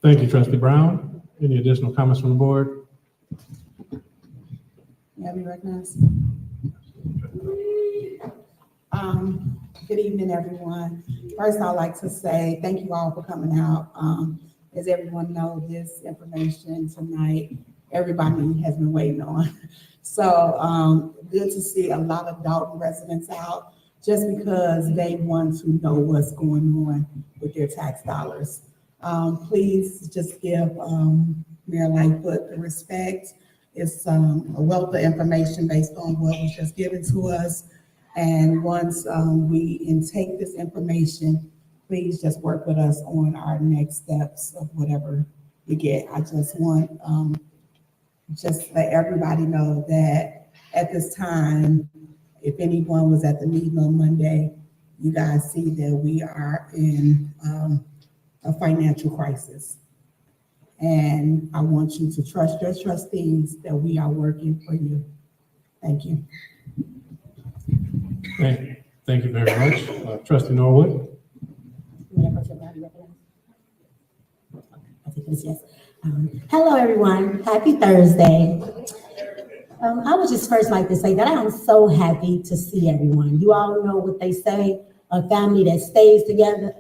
Thank you, Trustee Brown. Any additional comments from the board? May I be recognized? Good evening, everyone. First, I'd like to say thank you all for coming out. As everyone knows, this information tonight, everybody has been waiting on. So good to see a lot of Dalton residents out just because they want to know what's going on with their tax dollars. Please just give Mayor Lightfoot the respect. It's a wealth of information based on what was just given to us. And once we intake this information, please just work with us on our next steps of whatever we get. I just want just let everybody know that at this time, if anyone was at the meeting on Monday, you guys see that we are in a financial crisis. And I want you to trust your trustees that we are working for you. Thank you. Thank you very much. Trustee Norwood. Yes. Hello, everyone. Happy Thursday. I would just first like to say that I am so happy to see everyone. You all know what they say, a family that stays together,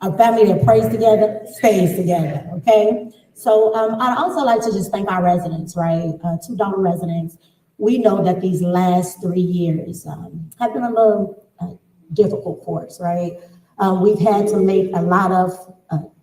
a family that prays together, stays together, okay? So I'd also like to just thank our residents, right? 2 Dalton residents. We know that these last 3 years have been a little difficult for us, right? We've had to make a lot of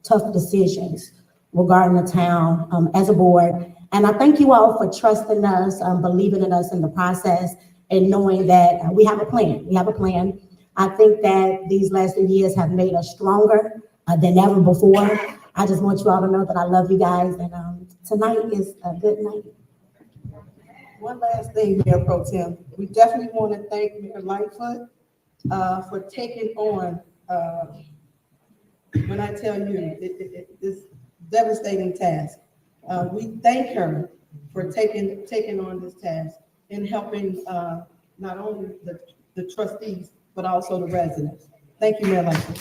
tough decisions regarding the town as a board. And I thank you all for trusting us, believing in us in the process, and knowing that we have a plan. We have a plan. I think that these last 3 years have made us stronger than ever before. I just want you all to know that I love you guys, and tonight is a good night. One last thing, Mayor Pro Tem. We definitely want to thank Mayor Lightfoot for taking on, when I tell you, this devastating task. We thank her for taking on this task and helping not only the trustees, but also the residents. Thank you, Mayor Lightfoot.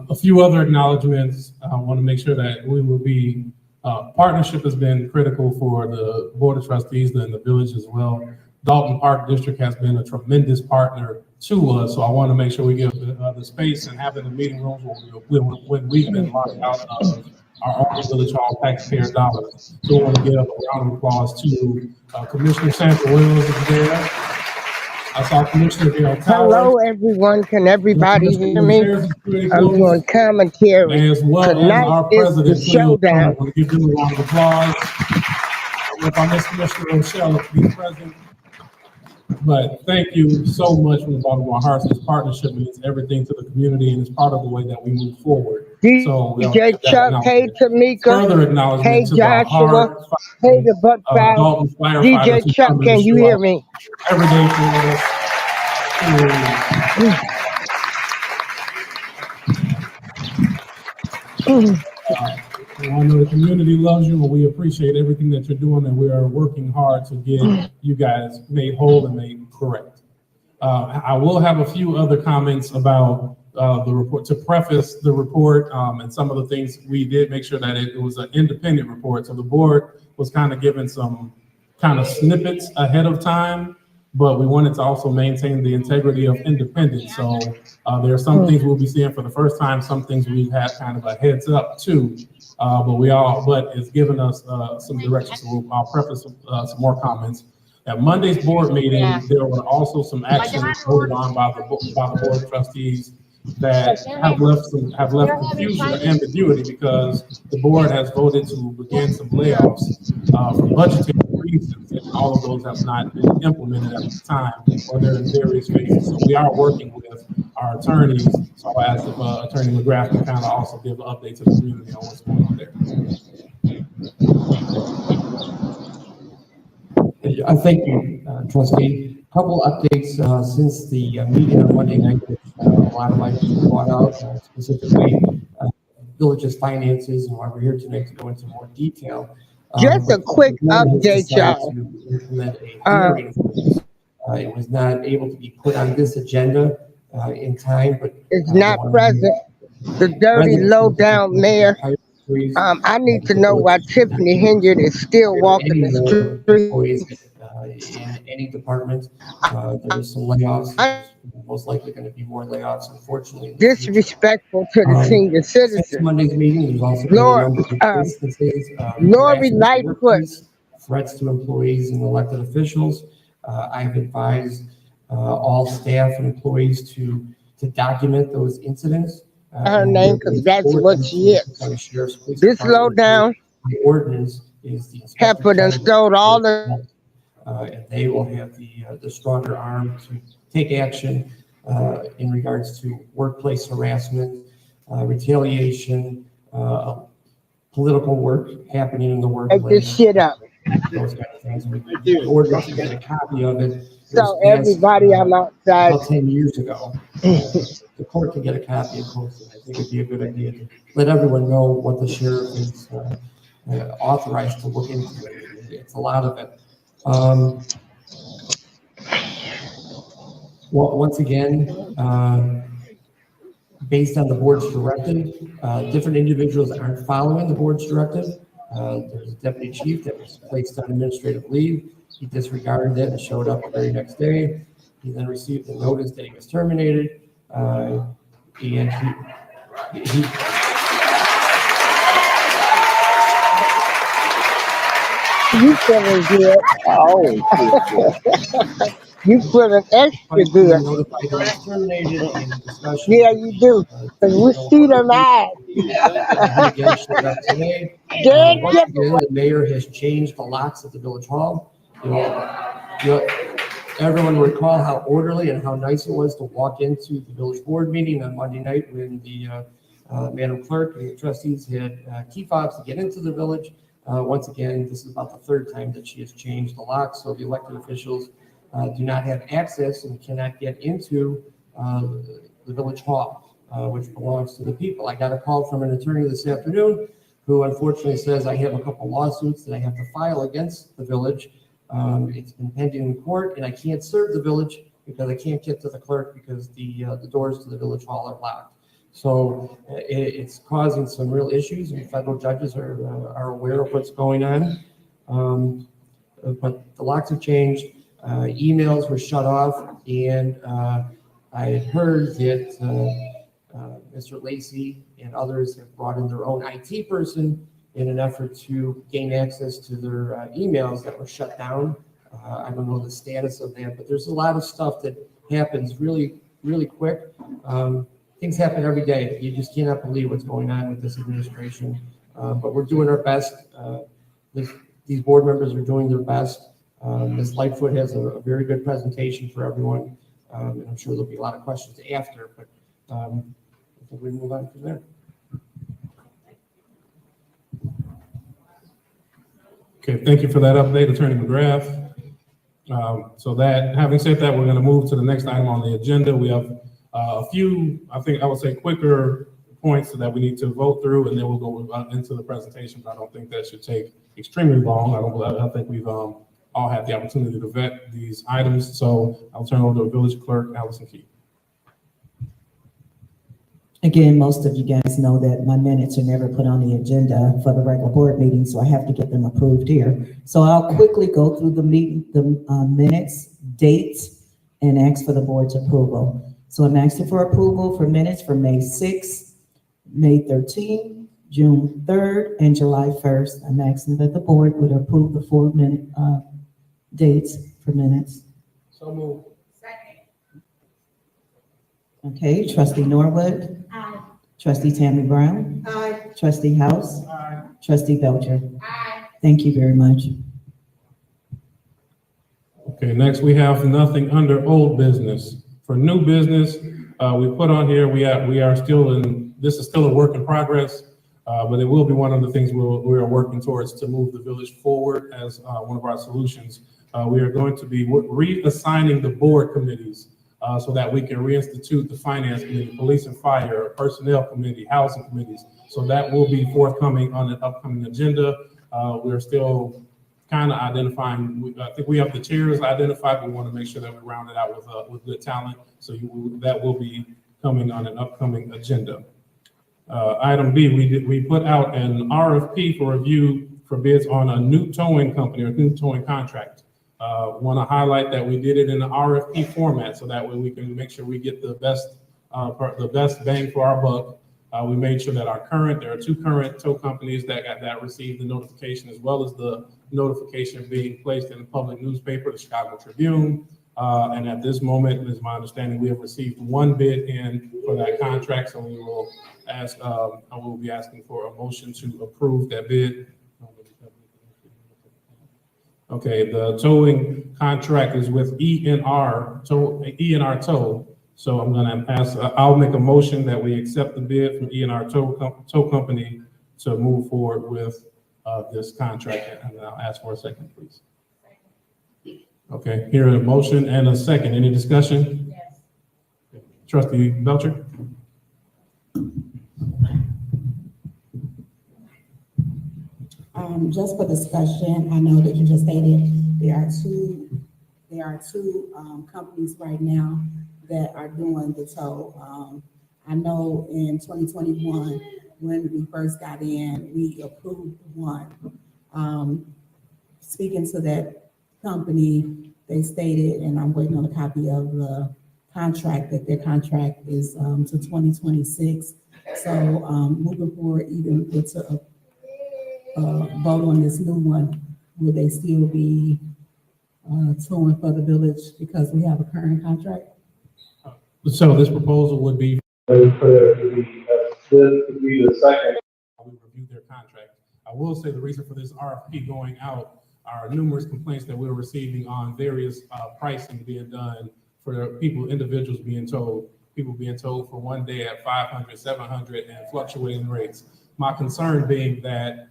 A few other acknowledgements. I want to make sure that we will be, partnership has been critical for the Board of Trustees and the village as well. Dalton Park District has been a tremendous partner to us, so I want to make sure we give the space and having the meeting rooms when we've been locked out of our own village hall taxpayer dollars. So I want to give a round of applause to Commissioner Sandra Williams is there. I saw Commissioner Gail Towers. Hello, everyone. Can everybody hear me? I'm doing commentary. As well Tonight as our is president, the showdown. I want to give them a round of applause. I don't know if I missed Commissioner Rochelle to be present. But thank you so much from the bottom of our hearts. This partnership means everything to the community, and it's part of the way that we move forward. So DJ Chuck, hey Tamika, further acknowledgement hey to Joshua, hey the Buck Dalton firefighters DJ Chuck, can you hear me? Every day for us. I know the community loves you, and we appreciate everything that you're doing, and we are working hard to get you guys made whole and made correct. I will have a few other comments about the report to preface the report, and some of the things we did make sure that it was an independent report. So the board was kind of given some kind of snippets ahead of time, but we wanted to also maintain the integrity of independence. So there are some things we'll be seeing for the first time, some things we've had kind of a heads up to, but it's given us some direction. So I'll preface some more comments. At Monday's board meeting, there were also some actions voted on by the board of trustees that have left confusion or ambiguity, because the board has voted to begin some layoffs for budgetary reasons, and all of those have not been implemented at the time, or they're in various phases. So we are working with our attorneys. So I asked if Attorney McGrath can kind of also give an update to the community on what's going on there. Thank you, Trustee. A couple updates since the meeting on Monday night, which a lot of items were brought out, specifically village's finances, and why we're here tonight to go into more detail. Just a quick update, y'all. It was not able to be put on this agenda in time, but It's not present. The dirty, low-down mayor. I need to know why Tiffany Henyard is still walking any the more street. employees in any department. There is some layoffs. There's most likely going to be more layoffs, unfortunately. In the future. Disrespectful to the senior Since citizens. Monday's meeting, there's also been a number of instances of Lori harassment in the Lightfoot. workplace, threats to employees and elected officials. I've advised all staff and employees to document those incidents. Her name, because that's what she is. This low down The ordinance is the heifer done stole all the. and they will have the stronger arm to take action in regards to workplace harassment, retaliation, political work happening in the workplace. Make this shit up. Those kind of things. The ordinance, you get a copy of it. So everybody, I'm outside. About 10 years ago. The court can get a copy and post it. I think it'd be a good idea to let everyone know what the sheriff is authorized to look into. It's a lot of it. Well, once again, based on the board's directive, different individuals aren't following the board's directive. There's a deputy chief that was placed on administrative leave. He disregarded it and showed up the very next day. He then received a notice that he was terminated. And he You feeling good? Oh, you feeling extra good? notified he was terminated in discussion. Yeah, you do. Cause we see them eyes. He again showed up today. Good, Once again, the mayor has changed the locks at the village hall. You know, everyone recall how orderly and how nice it was to walk into the village board meeting on Monday night when the Madam Clerk and the trustees had key fobs to get into the village. Once again, this is about the third time that she has changed the locks, so the elected officials do not have access and cannot get into the village hall, which belongs to the people. I got a call from an attorney this afternoon who unfortunately says I have a couple lawsuits that I have to file against the village. It's been pending in court, and I can't serve the village because I can't get to the clerk because the doors to the village hall are locked. So it's causing some real issues, and federal judges are aware of what's going on. But the locks have changed. Emails were shut off, and I had heard that Mr. Lacey and others have brought in their own IT person in an effort to gain access to their emails that were shut down. I don't know the status of that, but there's a lot of stuff that happens really, really quick. Things happen every day. You just cannot believe what's going on with this administration. But we're doing our best. These board members are doing their best. Ms. Lightfoot has a very good presentation for everyone. And I'm sure there'll be a lot of questions after, but I think we move on from there. Okay, thank you for that update, Attorney McGrath. So that, having said that, we're going to move to the next item on the agenda. We have a few, I think I would say quicker points that we need to vote through, and then we'll go into the presentation, but I don't think that should take extremely long. I think we've all had the opportunity to vet these items. So I'll turn over to the village clerk, Allison Key. Again, most of you guys know that my minutes are never put on the agenda for the regular board meeting, so I have to get them approved here. So I'll quickly go through the minutes, dates, and ask for the board's approval. So I'm asking for approval for minutes for May 6th, May 13th, June 3rd, and July 1st. I'm asking that the board would approve the 4-minute dates for minutes. So move. Okay, trustee Norwood. Aye. Trustee Tammy Brown. Aye. Trustee House. Aye. Trustee Belcher. Aye. Thank you very much. Okay, next we have nothing under old business. For new business, we put on here, we are still in, this is still a work in progress, but it will be one of the things we are working towards to move the village forward as one of our solutions. We are going to be reassigning the board committees so that we can reinstitute the finance committee, police and fire, personnel committee, housing committees. So that will be forthcoming on the upcoming agenda. We're still kind of identifying, I think we have the chairs identified. We want to make sure that we round it out with good talent. So that will be coming on an upcoming agenda. Item B, we put out an RFP for review for bids on a new towing company or new towing contract. Want to highlight that we did it in an RFP format, so that way we can make sure we get the best bang for our buck. We made sure that there are two current tow companies that received the notification, as well as the notification being placed in the public newspaper, the Chicago Tribune. And at this moment, it is my understanding, we have received one bid in for that contract, so we will I will be asking for a motion to approve that bid. Okay, the towing contract is with ENR Tow. So I'm gonna I'll make a motion that we accept the bid from ENR Tow Company to move forward with this contract, and I'll ask for a second, please. Okay, here a motion and a second. Any discussion? Yes. Trustee Belcher? Just for discussion, I know that you just stated there are two companies right now that are doing the tow. I know in 2021, when we first got in, we approved one. Speaking to that company, they stated, and I'm waiting on a copy of the contract, that their contract is to 2026. So moving forward, even with a vote on this new one, will they still be towing for the village because we have a current contract? So this proposal would be the second. We reviewed their contract. I will say the reason for this RFP going out are numerous complaints that we're receiving on various pricing being done for individuals being towed. People being towed for one day at 500, 700, and fluctuating rates. My concern being that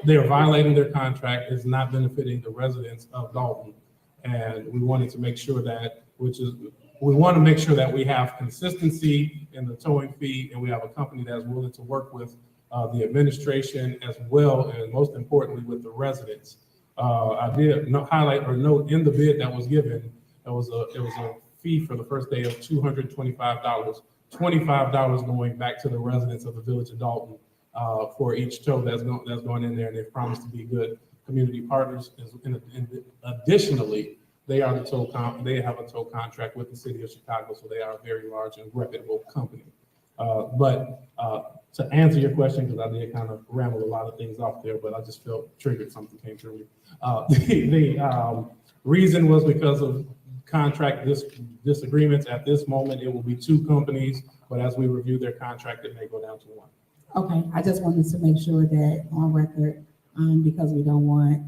they are violating their contract, is not benefiting the residents of Dalton. And we wanted to make sure that, we want to make sure that we have consistency in the towing fee, and we have a company that's willing to work with the administration as well, and most importantly with the residents. I did highlight or note in the bid that was given, it was a fee for the first day of $225, $25 going back to the residents of the village of Dalton for each tow that's going in there, and they've promised to be good community partners. Additionally, they have a tow contract with the city of Chicago, so they are a very large and reputable company. But to answer your question, because I did kind of ramble a lot of things off there, but I just felt triggered, something came through me. The reason was because of contract disagreements. At this moment, it will be two companies, but as we review their contract, it may go down to one. Okay, I just wanted to make sure that on record, because we don't want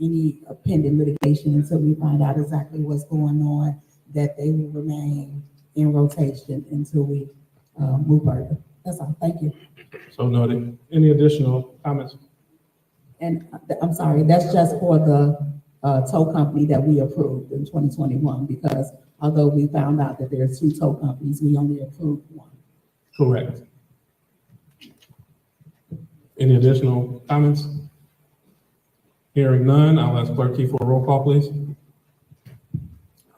any pending litigation until we find out exactly what's going on, that they will remain in rotation until we move further. That's all. Thank you. So noted. Any additional comments? And I'm sorry, that's just for the tow company that we approved in 2021, because although we found out that there's two tow companies, we only approved one. Correct. Any additional comments? Hearing none, I'll ask Clerk Key for a roll call, please.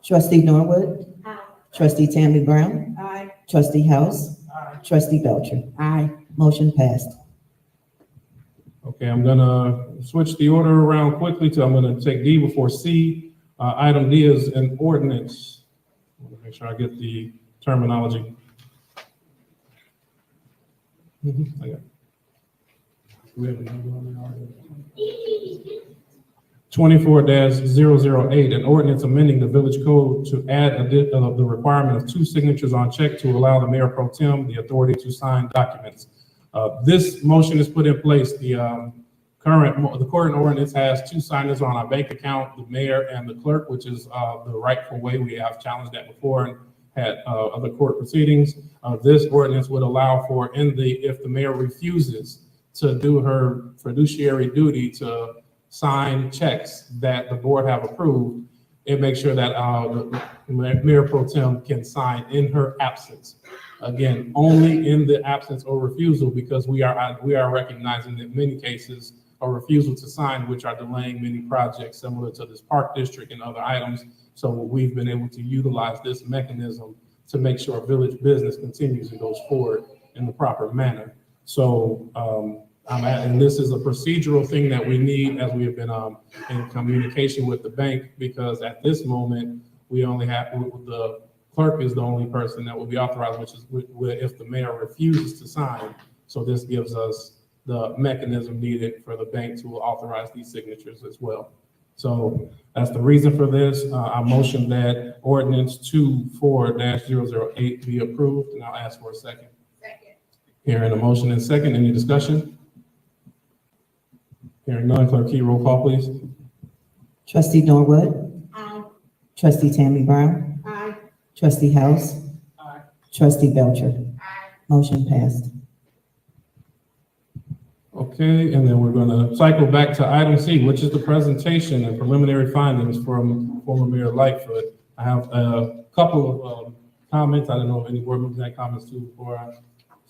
Trustee Norwood. Aye. Trustee Tammy Brown. Aye. Trustee House. Trustee Belcher. Aye. Motion passed. Okay, I'm gonna switch the order around quickly I'm gonna take D before C. Item D is an ordinance. I want to make sure I get the terminology. I got it. We have a number on there already. 24-008, an ordinance amending the village code to add the requirement of 2 signatures on check to allow the mayor pro tem the authority to sign documents. This motion is put in place. The current ordinance has 2 signers on our bank account, the mayor and the clerk, which is the rightful way. We have challenged that before and had other court proceedings. This ordinance would allow for, if the mayor refuses to do her fiduciary duty to sign checks that the board have approved, it makes sure that the mayor pro tem can sign in her absence. Again, only in the absence or refusal, because we are recognizing that in many cases a refusal to sign, which are delaying many projects similar to this park district and other items. So we've been able to utilize this mechanism to make sure village business continues and goes forward in the proper manner. So, and this is a procedural thing that we need as we have been in communication with the bank, because at this moment, we only have, the clerk is the only person that will be authorized, which is if the mayor refuses to sign. So this gives us the mechanism needed for the bank to authorize these signatures as well. So that's the reason for this. I motion that ordinance 24-008 be approved, and I'll ask for a second. Second. Hearing a motion and second, any discussion? Hearing none, clerk key roll call, please. Trustee Norwood, Aye. trustee Tammy Brown, Aye. trustee House, Aye. trustee Belcher. Aye. Motion passed. Okay, and then we're gonna cycle back to item C, which is the presentation and preliminary findings from former Mayor Lightfoot. I have a couple of comments. I don't know if any board members have comments too before I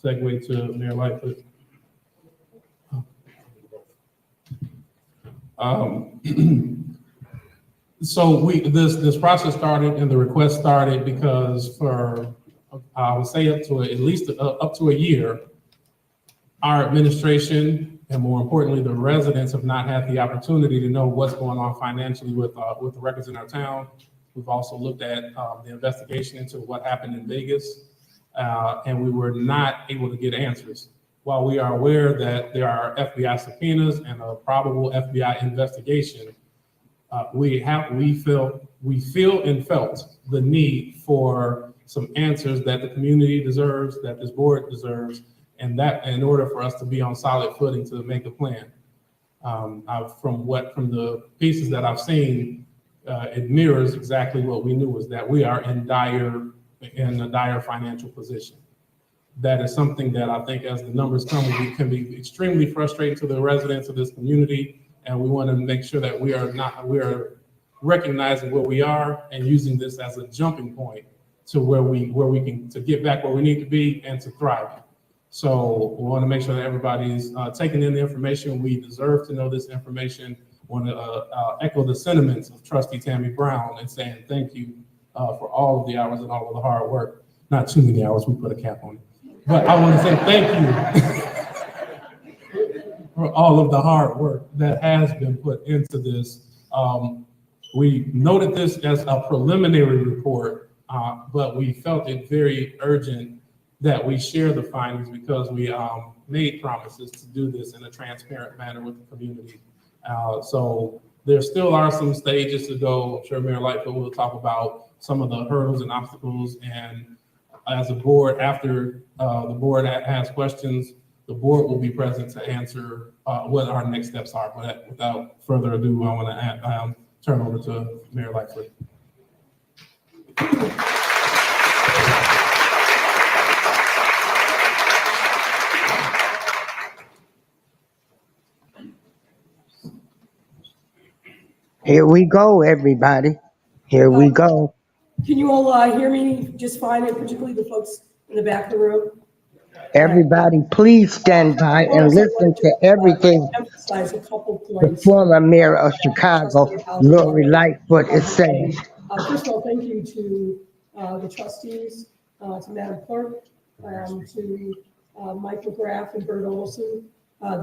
segue to Mayor Lightfoot. So this process started and the request started because for, I would say at least up to a year, our administration, and more importantly, the residents have not had the opportunity to know what's going on financially with the records in our town. We've also looked at the investigation into what happened in Vegas, and we were not able to get answers. While we are aware that there are FBI subpoenas and a probable FBI investigation, we feel and felt the need for some answers that the community deserves, that this board deserves, and that in order for us to be on solid footing to make a plan. From the pieces that I've seen, it mirrors exactly what we knew, was that we are in a dire financial position. That is something that I think as the numbers come, we can be extremely frustrating to the residents of this community. And we want to make sure that we are recognizing where we are and using this as a jumping point to where we can, to get back where we need to be and to thrive. So we want to make sure that everybody's taking in the information. We deserve to know this information. Want to echo the sentiments of Trustee Tammy Brown and saying thank you for all of the hours and all of the hard work. Not too many hours, we put a cap on it. But I want to say thank you for all of the hard work that has been put into this. We noted this as a preliminary report, but we felt it very urgent that we share the findings because we made promises to do this in a transparent manner with the community. So there still are some stages to go. I'm sure Mayor Lightfoot will talk about some of the hurdles and obstacles. And as a board, after the board asks questions, the board will be present to answer what our next steps are. But without further ado, I want to turn over to Mayor Lightfoot. Here we go, everybody. Here we go. Can you all hear me just fine, and particularly the folks in the back of the room? Everybody, please stand by and listen to everything Emphasize a couple the points. former mayor of Chicago, Lori Lightfoot, is saying. First of all, thank you to the trustees, to Madam Clerk, to Mike McGrath and Bert Olson.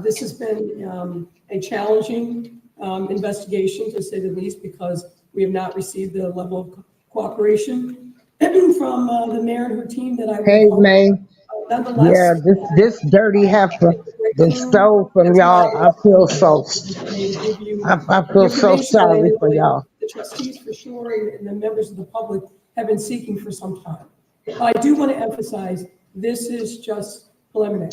This has been a challenging investigation, to say the least, because we have not received the level of cooperation from the mayor and her team that I. Hey, May. Nonetheless, Yeah, this dirty heifer been stole from y'all. I feel so sorry for y'all. The trustees for sure and the members of the public have been seeking for some time. I do want to emphasize, this is just preliminary.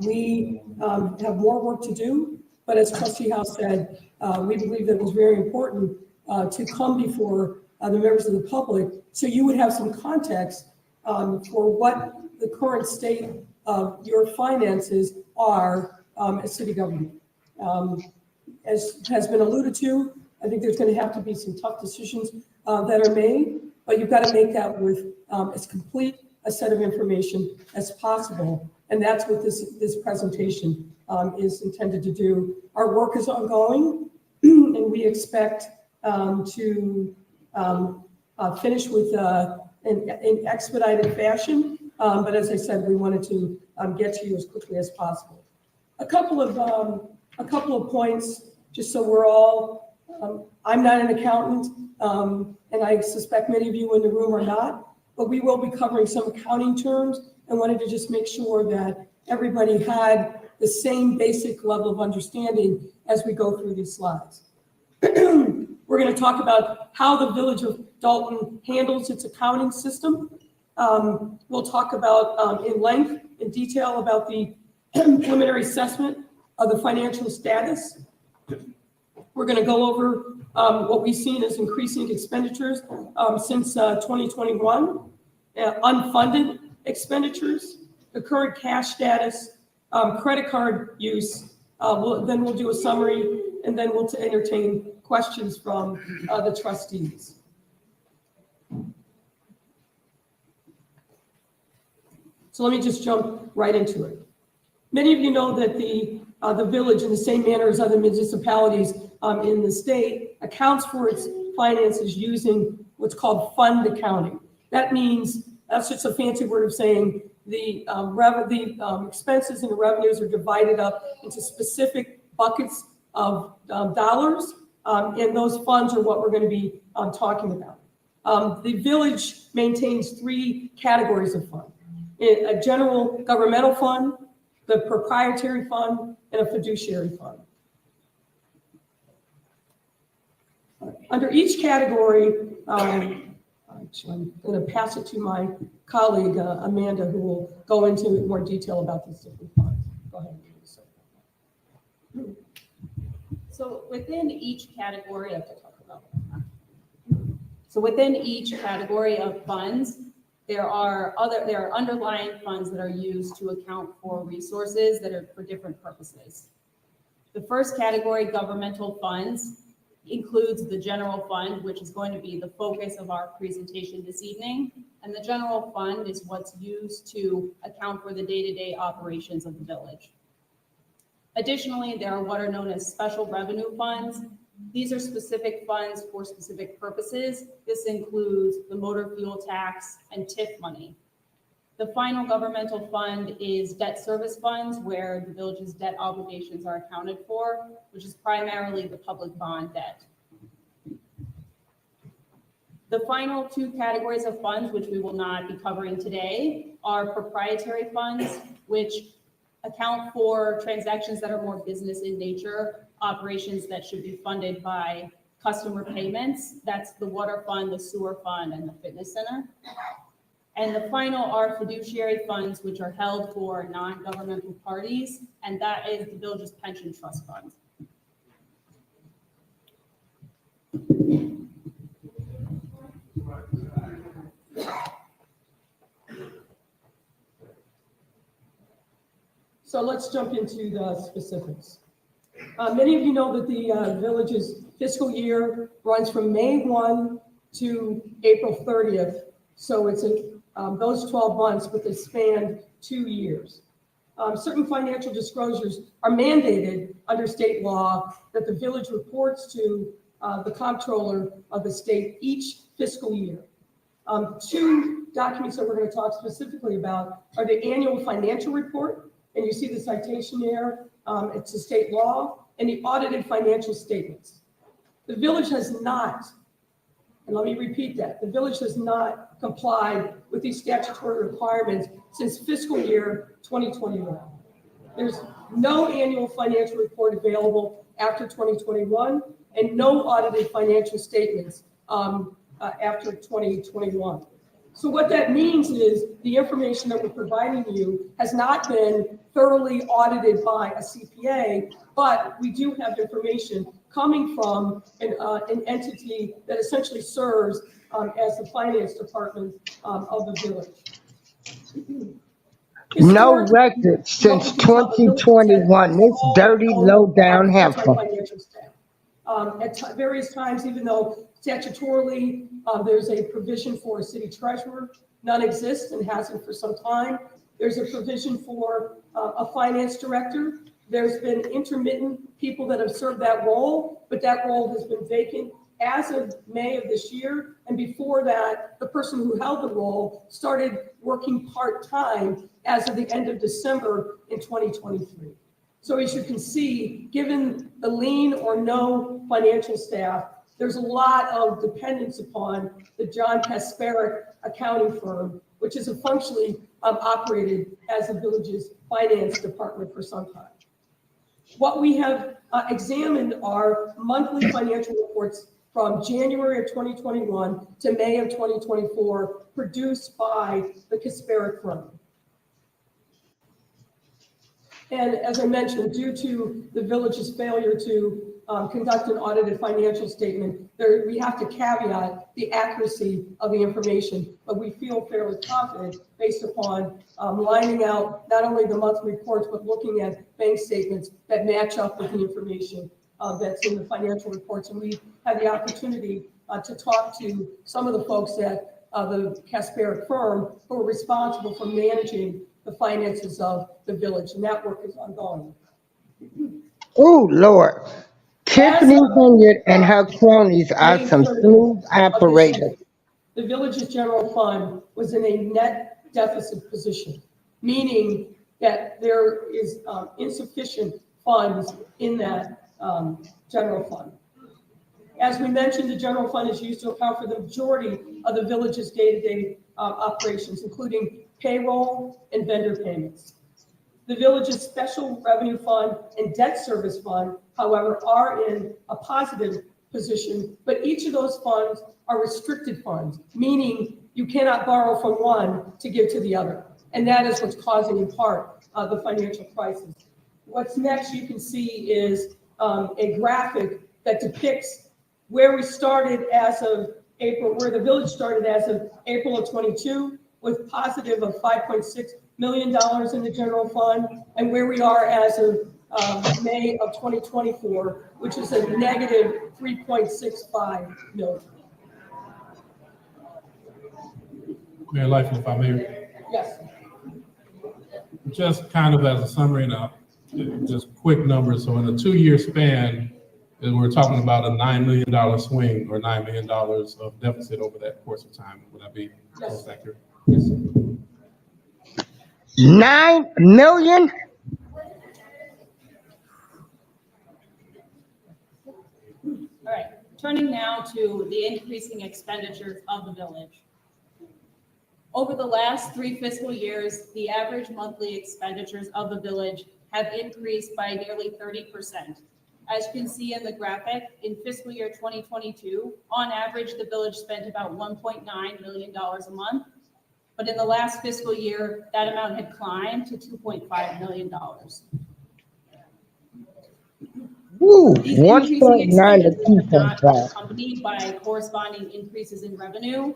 We have more work to do, but as Trustee House said, we believe that it was very important to come before the members of the public so you would have some context for what the current state of your finances are as city government. As has been alluded to, I think there's going to have to be some tough decisions that are made, but you've got to make that with as complete a set of information as possible. And that's what this presentation is intended to do. Our work is ongoing, and we expect to finish with in expedited fashion. But as I said, we wanted to get to you as quickly as possible. A couple of points, just so we're all. I'm not an accountant, and I suspect many of you in the room are not. But we will be covering some accounting terms, and wanted to just make sure that everybody had the same basic level of understanding as we go through these slides. We're going to talk about how the Village of Dalton handles its accounting system. We'll talk about in detail about the preliminary assessment of the financial status. We're going to go over what we've seen as increasing expenditures since 2021, unfunded expenditures, the current cash status, credit card use. Then we'll do a summary, and then we'll entertain questions from the trustees. So let me just jump right into it. Many of you know that the village, in the same manner as other municipalities in the state, accounts for its finances using what's called fund accounting. That means, that's just a fancy word of saying the expenses and the revenues are divided up into specific buckets of dollars, and those funds are what we're going to be talking about. The village maintains 3 categories of fund: a general governmental fund, the proprietary fund, and a fiduciary fund. Under each category, actually, I'm going to pass it to my colleague, Amanda, who will go into more detail about these different funds. Go ahead. So within each category, within each category of funds, there are underlying funds that are used to account for resources that are for different purposes. The first category, governmental funds, includes the general fund, which is going to be the focus of our presentation this evening. And the general fund is what's used to account for the day-to-day operations of the village. Additionally, there are what are known as special revenue funds. These are specific funds for specific purposes. This includes the motor fuel tax and TIF money. The final governmental fund is debt service funds, where the village's debt obligations are accounted for, which is primarily the public bond debt. The final 2 categories of funds, which we will not be covering today, are proprietary funds, which account for transactions that are more business in nature, operations that should be funded by customer payments. That's the water fund, the sewer fund, and the fitness center. And the final are fiduciary funds, which are held for non-governmental parties, and that is the village's pension trust fund. So let's jump into the specifics. Many of you know that the village's fiscal year runs from May 1 to April 30th. So it's those 12 months, but they span 2 years. Certain financial disclosures are mandated under state law that the village reports to the comptroller of the state each fiscal year. 2 documents that we're going to talk specifically about are the annual financial report, and you see the citation there. It's a state law, and the audited financial statements. The village has not, and let me repeat that, the village has not complied with these statutory requirements since fiscal year 2021. There's no annual financial report available after 2021, and no audited financial statements after 2021. So what that means is the information that we're providing you has not been thoroughly audited by a CPA, but we do have information coming from an entity that essentially serves as the finance department of the village. No record since 2021. This dirty, low-down heifer. At various times, even though statutorily there's a provision for a city treasurer, none exists and hasn't for some time. There's a provision for a finance director, There's been intermittent people that have served that role, but that role has been vacant as of May of this year. And before that, the person who held the role started working part-time as of the end of December in 2023. So as you can see, given the lean or no financial staff, there's a lot of dependence upon the John Kasparic accounting firm, which is functionally operated as the village's finance department for some time. What we have examined are monthly financial reports from January of 2021 to May of 2024, produced by the Kasparic firm. And as I mentioned, due to the village's failure to conduct an audited financial statement, we have to caveat the accuracy of the information, but we feel fairly confident based upon lining out not only the monthly reports, but looking at bank statements that match up with the information that's in the financial reports. And we had the opportunity to talk to some of the folks at the Kasparic firm who are responsible for managing the finances of the village, and that work is ongoing. Oh, Lord. Tiffany Henyard and her cronies are some smooth operators. The village's general fund was in a net deficit position, meaning that there is insufficient funds in that general fund. As we mentioned, the general fund is used to account for the majority of the village's day-to-day operations, including payroll and vendor payments. The village's special revenue fund and debt service fund, however, are in a positive position, but each of those funds are restricted funds, meaning you cannot borrow from one to give to the other. And that is what's causing, in part, the financial crisis. What's next, you can see, is a graphic that depicts where we started as of April, where the village started as of April of 22, with positive of $5.6 million in the general fund, and where we are as of May of 2024, which is a negative $3.65 million. Mayor Lightfoot, if I may. Yes. Just kind of as a summary now, just quick numbers. So in a 2-year span, we're talking about a $9 million swing or $9 million of deficit over that course of time. Would that be most accurate? Yes, sir. 9 million? All right, turning now to the increasing expenditures of the village. Over the last 3 fiscal years, the average monthly expenditures of the village have increased by nearly 30%. As you can see in the graphic, in fiscal year 2022, on average, the village spent about $1.9 million a month. But in the last fiscal year, that amount had climbed to $2.5 million. Ooh, These 1.9 increasing to expenditures are not 2.5. accompanied by corresponding increases in revenue.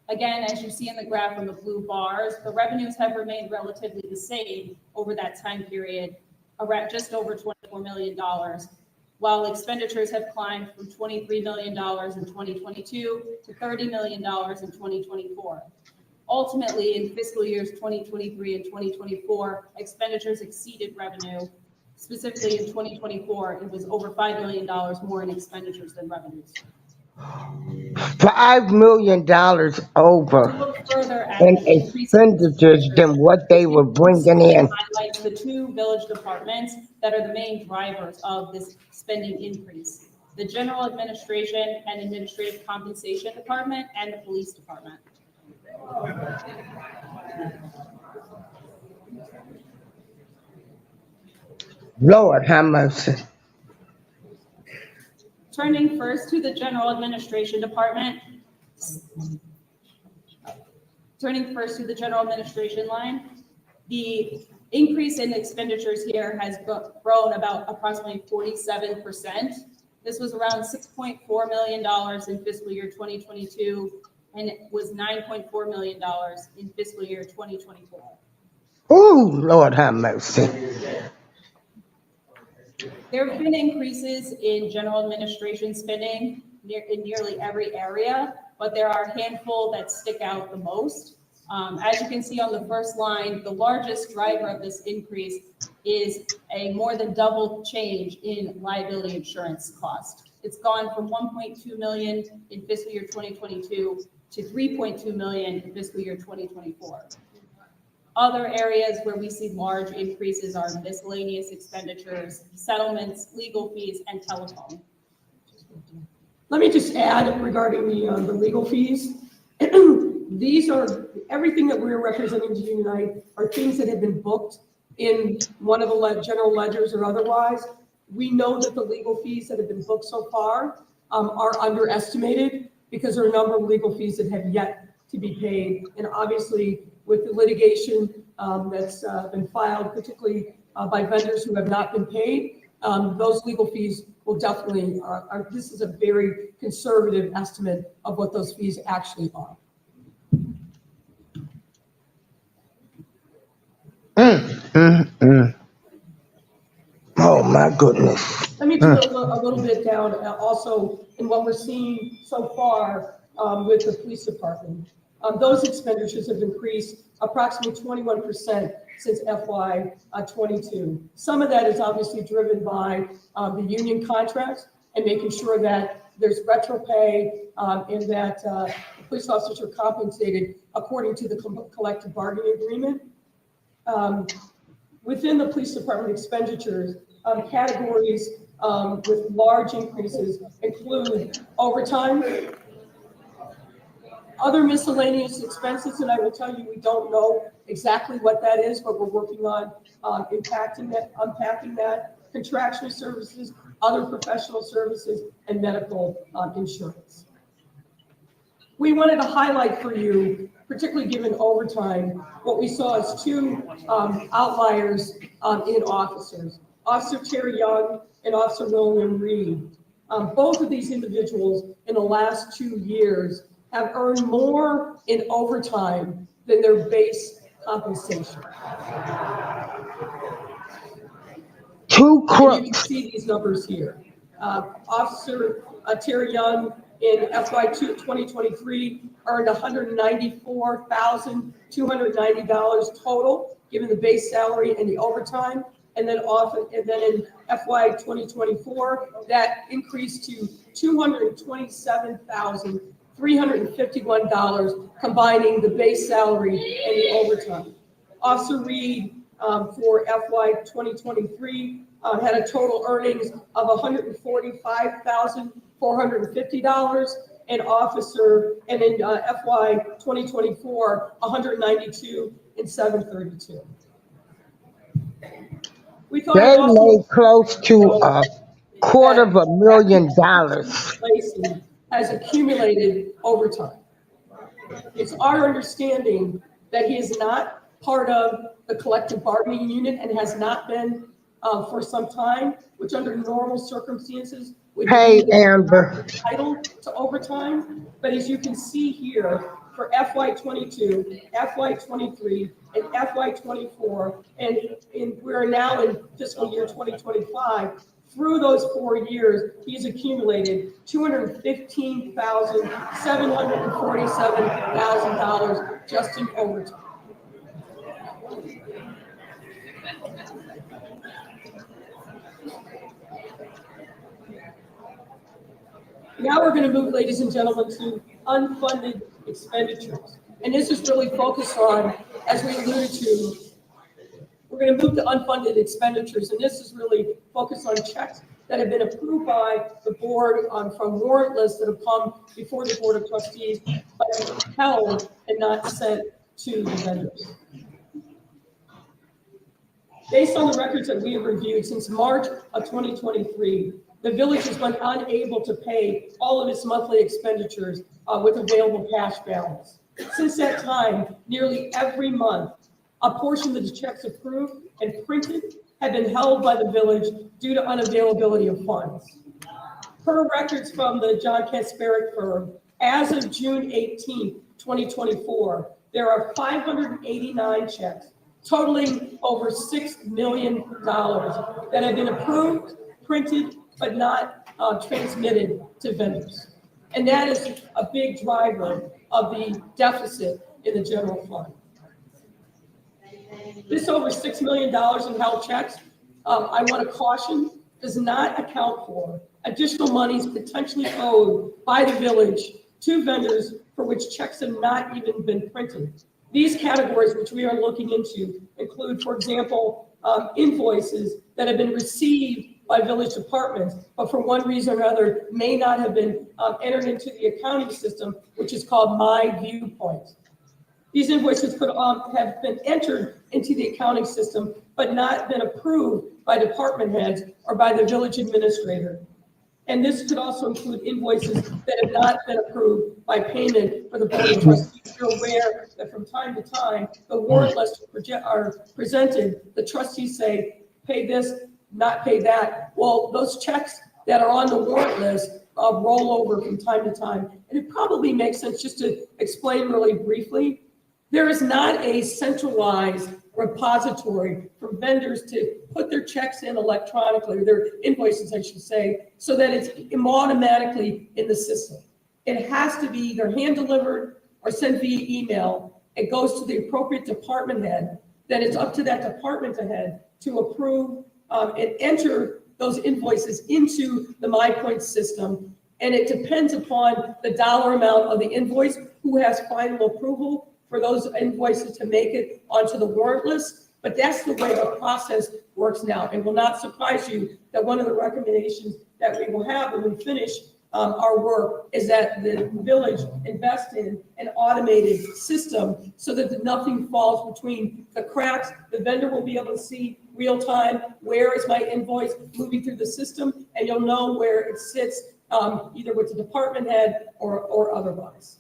Again, as you see in the graph on the blue bars, the revenues have remained relatively the same over that time period, around just over $24 million, while expenditures have climbed from $23 million in 2022 to $30 million in 2024. Ultimately, in fiscal years 2023 and 2024, expenditures exceeded revenue. Specifically in 2024, it was over $5 million more in expenditures than revenues. $5 million over Look further at in the increasing expenditures than what they were bringing in. highlights the 2 village departments that are the main drivers of this spending increase: the General Administration and Administrative Compensation Department and the Police Department. Lord have mercy. Turning first to the General Administration Department. Turning first to the General Administration line, the increase in expenditures here has grown about approximately 47%. This was around $6.4 million in fiscal year 2022, and it was $9.4 million in fiscal year 2024. Oh, Lord have mercy. There have been increases in general administration spending in nearly every area, but there are a handful that stick out the most. As you can see on the first line, the largest driver of this increase is a more than double change in liability insurance cost. It's gone from 1.2 million in fiscal year 2022 to 3.2 million in fiscal year 2024. Other areas where we see large increases are miscellaneous expenditures, settlements, legal fees, and telephone. Let me just add regarding the legal fees. These are, everything that we're representing to you tonight are things that have been booked in one of the general ledgers or otherwise. We know that the legal fees that have been booked so far are underestimated because there are a number of legal fees that have yet to be paid. And obviously with the litigation that's been filed, particularly by vendors who have not been paid, those legal fees will definitely, this is a very conservative estimate of what those fees actually are. Oh my goodness. Let me do a little bit down also in what we're seeing so far with the police department. Those expenditures have increased approximately 21% since FY22. Some of that is obviously driven by the union contracts and making sure that there's retro pay and that the police officers are compensated according to the collective bargaining agreement. Within the police department expenditures, categories with large increases include overtime, other miscellaneous expenses, and I will tell you we don't know exactly what that is, but we're working on unpacking that, contractual services, other professional services, and medical insurance. We wanted to highlight for you, particularly given overtime, what we saw as two outliers in officers, Officer Terry Young and Officer William Reed. Both of these individuals in the last 2 years have earned more in overtime than their base compensation. Two crooks. And you can see these numbers here. Officer Terry Young in FY 2023 earned $194,290 total, given the base salary and the overtime. And then in FY 2024, that increased to $227,351, combining the base salary and the overtime. Officer Reed for FY 2023 had a total earnings of $145,450, and in FY 2024, $192,732. We thought They also made close to $250,000. has accumulated overtime. It's our understanding that he is not part of the collective bargaining unit and has not been for some time, which under normal circumstances would be entitled to overtime. But as you can see here, for FY22, FY23, and FY24, and we're now in fiscal year 2025, through those 4 years, he's accumulated $215,747,000 just in overtime. Now we're going to move, ladies and gentlemen, to unfunded expenditures. And this is really focused on, as we alluded to, we're going to move to unfunded expenditures. And this is really focused on checks that have been approved by the board from warrant lists that have come before the Board of Trustees, but held and not sent to the vendors. Based on the records that we have reviewed since March of 2023, the village has been unable to pay all of its monthly expenditures with available cash balance. Since that time, nearly every month, a portion of the checks approved and printed have been held by the village due to unavailability of funds. Per records from the John Kasperick firm, as of June 18, 2024, there are 589 checks totaling over $6 million that have been approved, printed, but not transmitted to vendors. And that is a big driver of the deficit in the general fund. This over $6 million in held checks, I want to caution, does not account for additional monies potentially owed by the village to vendors for which checks have not even been printed. These categories, which we are looking into, include, for example, invoices that have been received by village departments, but for one reason or other may not have been entered into the accounting system, which is called My Viewpoint. These invoices could have been entered into the accounting system, but not been approved by department heads or by the village administrator. And this could also include invoices that have not been approved by payment for the board of trustees. You're aware that from time to time, the warrant lists are presented. The trustees say, pay this, not pay that. Well, those checks that are on the warrant list roll over from time to time. And it probably makes sense just to explain really briefly. There is not a centralized repository for vendors to put their checks in electronically, or their invoices, I should say, so that it's automatically in the system. It has to be either hand delivered or sent via email. It goes to the appropriate department head. Then it's up to that department head to approve and enter those invoices into the MyPoint system. And it depends upon the dollar amount of the invoice, who has final approval for those invoices to make it onto the warrant list. But that's the way the process works now. It will not surprise you that one of the recommendations that we will have when we finish our work is that the village invest in an automated system so that nothing falls between the cracks. The vendor will be able to see real time, where is my invoice moving through the system, and you'll know where it sits, either with the department head or otherwise.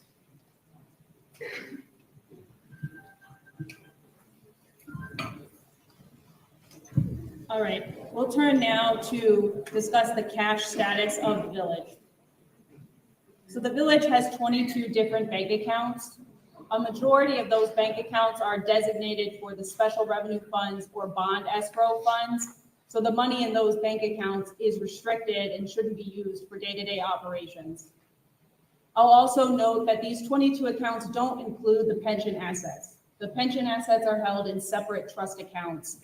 All right, we'll turn now to discuss the cash status of the village. So the village has 22 different bank accounts. A majority of those bank accounts are designated for the special revenue funds or bond escrow funds. So the money in those bank accounts is restricted and shouldn't be used for day-to-day operations. I'll also note that these 22 accounts don't include the pension assets. The pension assets are held in separate trust accounts.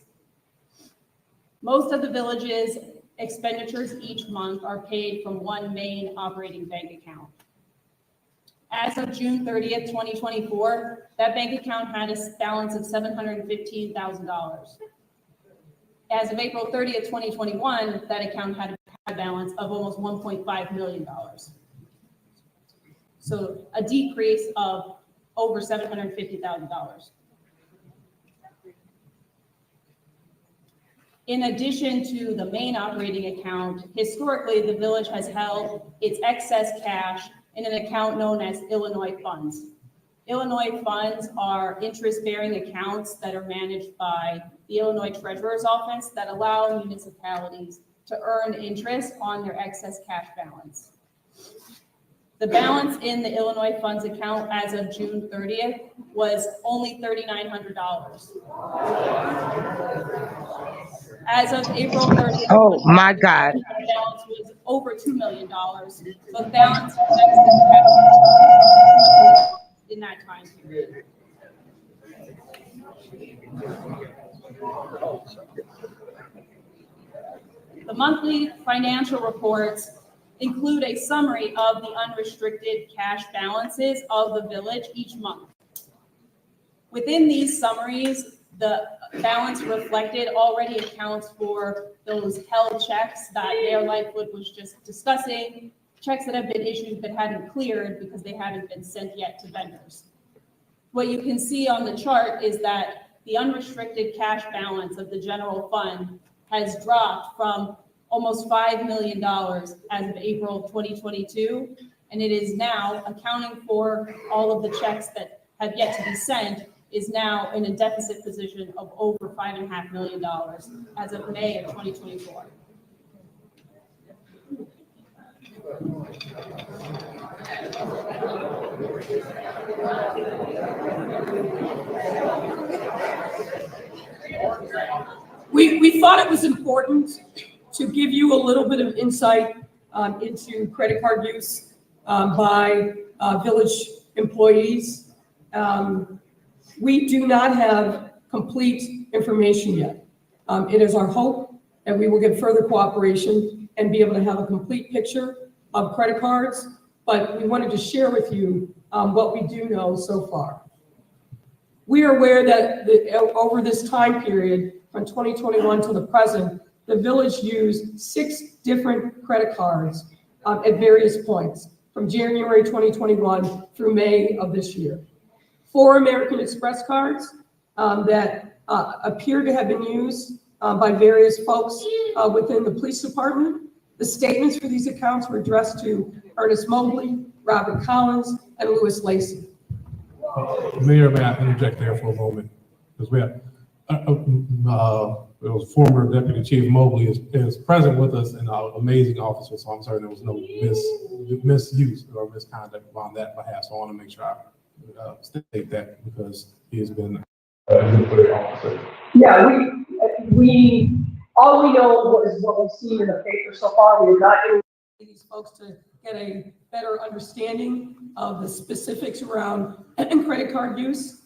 Most of the village's expenditures each month are paid from one main operating bank account. As of June 30th, 2024, that bank account had a balance of $715,000. As of April 30th, 2021, that account had a balance of almost $1.5 million. So a decrease of over $750,000. In addition to the main operating account, historically, the village has held its excess cash in an account known as Illinois funds. Illinois funds are interest-bearing accounts that are managed by the Illinois Treasurer's Office that allow municipalities to earn interest on their excess cash balance. The balance in the Illinois funds account as of June 30th was only $3,900. As of April 30th, oh my God, the balance was over $2 million. So the balance in that time period. The monthly financial reports include a summary of the unrestricted cash balances of the village each month. Within these summaries, the balance reflected already accounts for those held checks that Mayor Lightfoot was just discussing, checks that have been issued but hadn't cleared because they haven't been sent yet to vendors. What you can see on the chart is that the unrestricted cash balance of the general fund has dropped from almost $5 million as of April 2022, and it is now accounting for all of the checks that have yet to be sent, is now in a deficit position of over $5.5 million as of May of 2024. We thought it was important to give you a little bit of insight into credit card use by village employees. We do not have complete information yet. It is our hope that we will get further cooperation and be able to have a complete picture of credit cards, but we wanted to share with you what we do know so far. We are aware that over this time period, from 2021 to the present, the village used 6 different credit cards at various points, from January 2021 through May of this year. 4 American Express cards that appear to have been used by various folks within the police department. The statements for these accounts were addressed to Ernest Mobley, Robert Collins, and Louis Lacey. Mayor, may I interject there for a moment? Because we have, it was former Deputy Chief Mobley is present with us and an amazing officer, so I'm sorry there was no misuse or misconduct on that behalf. So I want to make sure I state that because he has been a good officer. Yeah, we all we know is what we've seen in the paper so far. We are not able these folks to get a better understanding of the specifics around credit card use.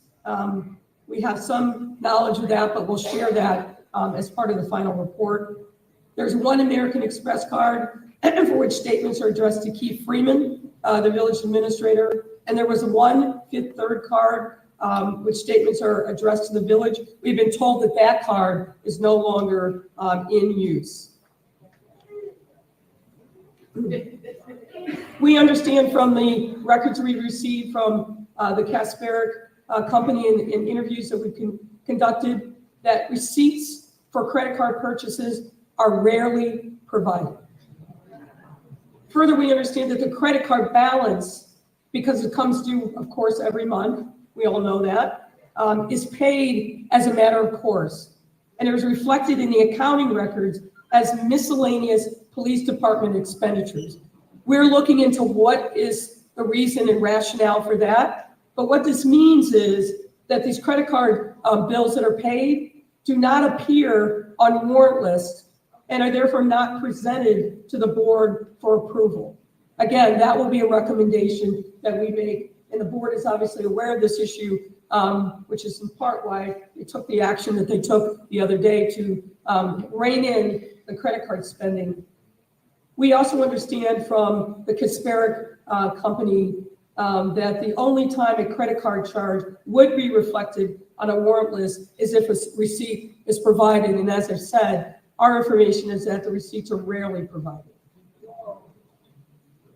We have some knowledge of that, but we'll share that as part of the final report. There's 1 American Express card for which statements are addressed to Keith Freeman, the village administrator, and there was 1 Fifth Third card which statements are addressed to the village. We've been told that that card is no longer in use. We understand from the records we received from the Kasperick company in interviews that we've conducted that receipts for credit card purchases are rarely provided. Further, we understand that the credit card balance, because it comes due, of course, every month, we all know that, is paid as a matter of course. And it was reflected in the accounting records as miscellaneous police department expenditures. We're looking into what is the reason and rationale for that. But what this means is that these credit card bills that are paid do not appear on warrant lists and are therefore not presented to the board for approval. Again, that will be a recommendation that we make, and the board is obviously aware of this issue, which is in part why they took the action that they took the other day to rein in the credit card spending. We also understand from the Kasperick company that the only time a credit card charge would be reflected on a warrant list is if a receipt is provided. And as I've said, our information is that the receipts are rarely provided.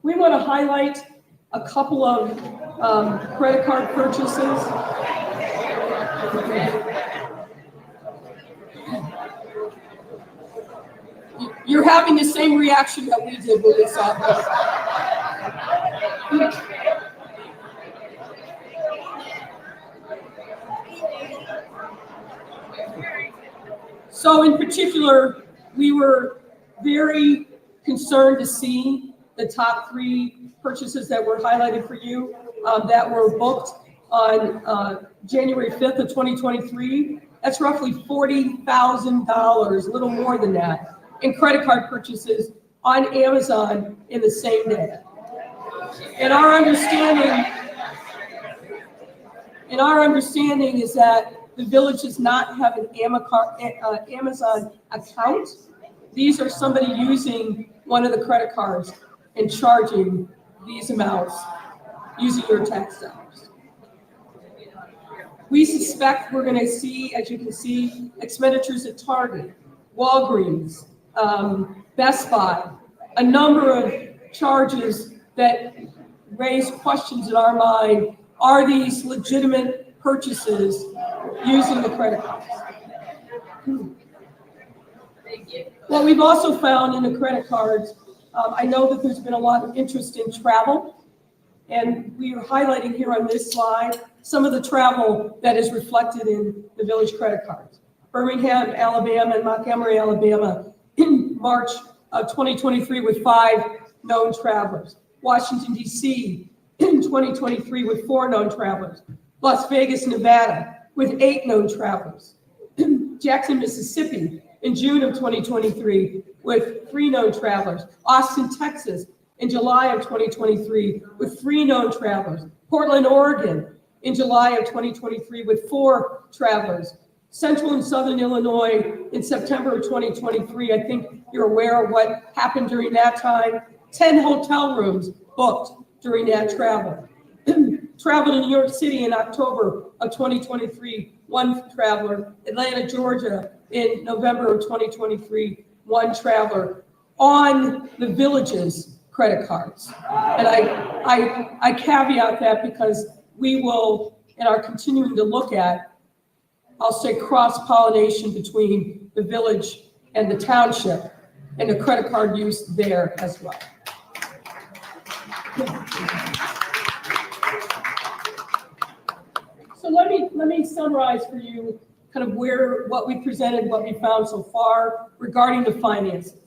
We want to highlight a couple of credit card purchases. You're having the same reaction that we did with this office. So in particular, we were very concerned to see the top 3 purchases that were highlighted for you that were booked on January 5th of 2023. That's roughly $40,000, a little more than that, in credit card purchases on Amazon in the same day. And our understanding is that the village does not have an Amazon account. These are somebody using one of the credit cards and charging these amounts using your tax dollars. We suspect we're going to see, as you can see, expenditures at Target, Walgreens, Best Buy, a number of charges that raise questions in our mind. Are these legitimate purchases using the credit cards? What we've also found in the credit cards, I know that there's been a lot of interest in travel, and we are highlighting here on this slide some of the travel that is reflected in the village credit cards. Birmingham, Alabama, and Montgomery, Alabama in March of 2023 with 5 known travelers. Washington, D.C. in 2023 with 4 known travelers. Las Vegas, Nevada with 8 known travelers. Jackson, Mississippi in June of 2023 with 3 known travelers. Austin, Texas in July of 2023 with 3 known travelers. Portland, Oregon in July of 2023 with 4 travelers. Central and Southern Illinois in September of 2023. I think you're aware of what happened during that time. 10 hotel rooms booked during that travel. Travel to New York City in October of 2023, 1 traveler. Atlanta, Georgia in November of 2023, 1 traveler on the Village's credit cards. And I caveat that because we will, and are continuing to look at, I'll say cross-pollination between the Village and the township and the credit card use there as well. So let me summarize for you kind of what we presented, what we found so far regarding the finances.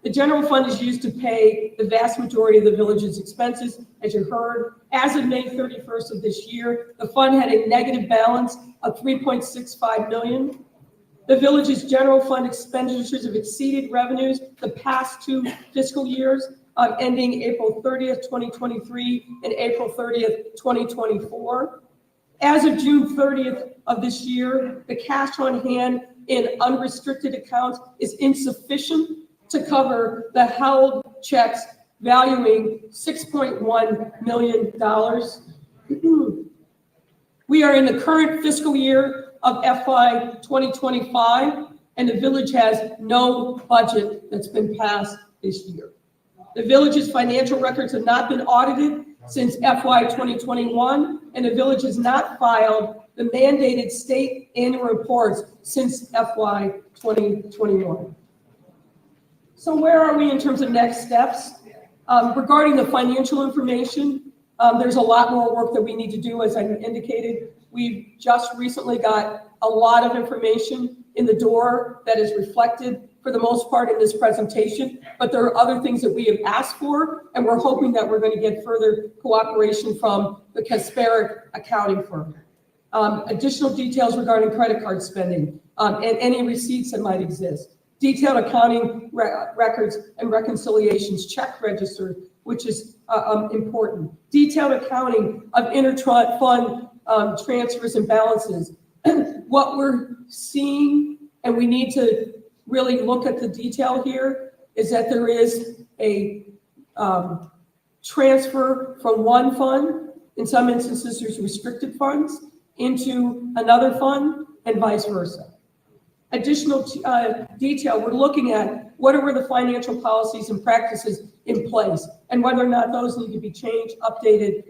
The general fund is used to pay the vast majority of the Village's expenses, as you heard. As of May 31st of this year, the fund had a negative balance of $3.65 million. The Village's general fund expenditures have exceeded revenues the past 2 fiscal years, ending April 30th, 2023 and April 30th, 2024. As of June 30th of this year, the cash on hand in unrestricted accounts is insufficient to cover the held checks valuing $6.1 million. We are in the current fiscal year of FY 2025, and the Village has no budget that's been passed this year. The Village's financial records have not been audited since FY 2021, and the Village has not filed the mandated state annual reports since FY 2021. So where are we in terms of next steps? Regarding the financial information, there's a lot more work that we need to do, as I indicated. We've just recently got a lot of information in the door that is reflected for the most part in this presentation, but there are other things that we have asked for, and we're hoping that we're going to get further cooperation from the Kasperic accounting firm. Additional details regarding credit card spending and any receipts that might exist. Detailed accounting records and reconciliations, check register, which is important. Detailed accounting of inter-fund transfers and balances. What we're seeing, and we need to really look at the detail here, is that there is a transfer from one fund, in some instances there's restricted funds, into another fund and vice versa. Additional detail, we're looking at what are the financial policies and practices in place and whether or not those need to be changed, updated,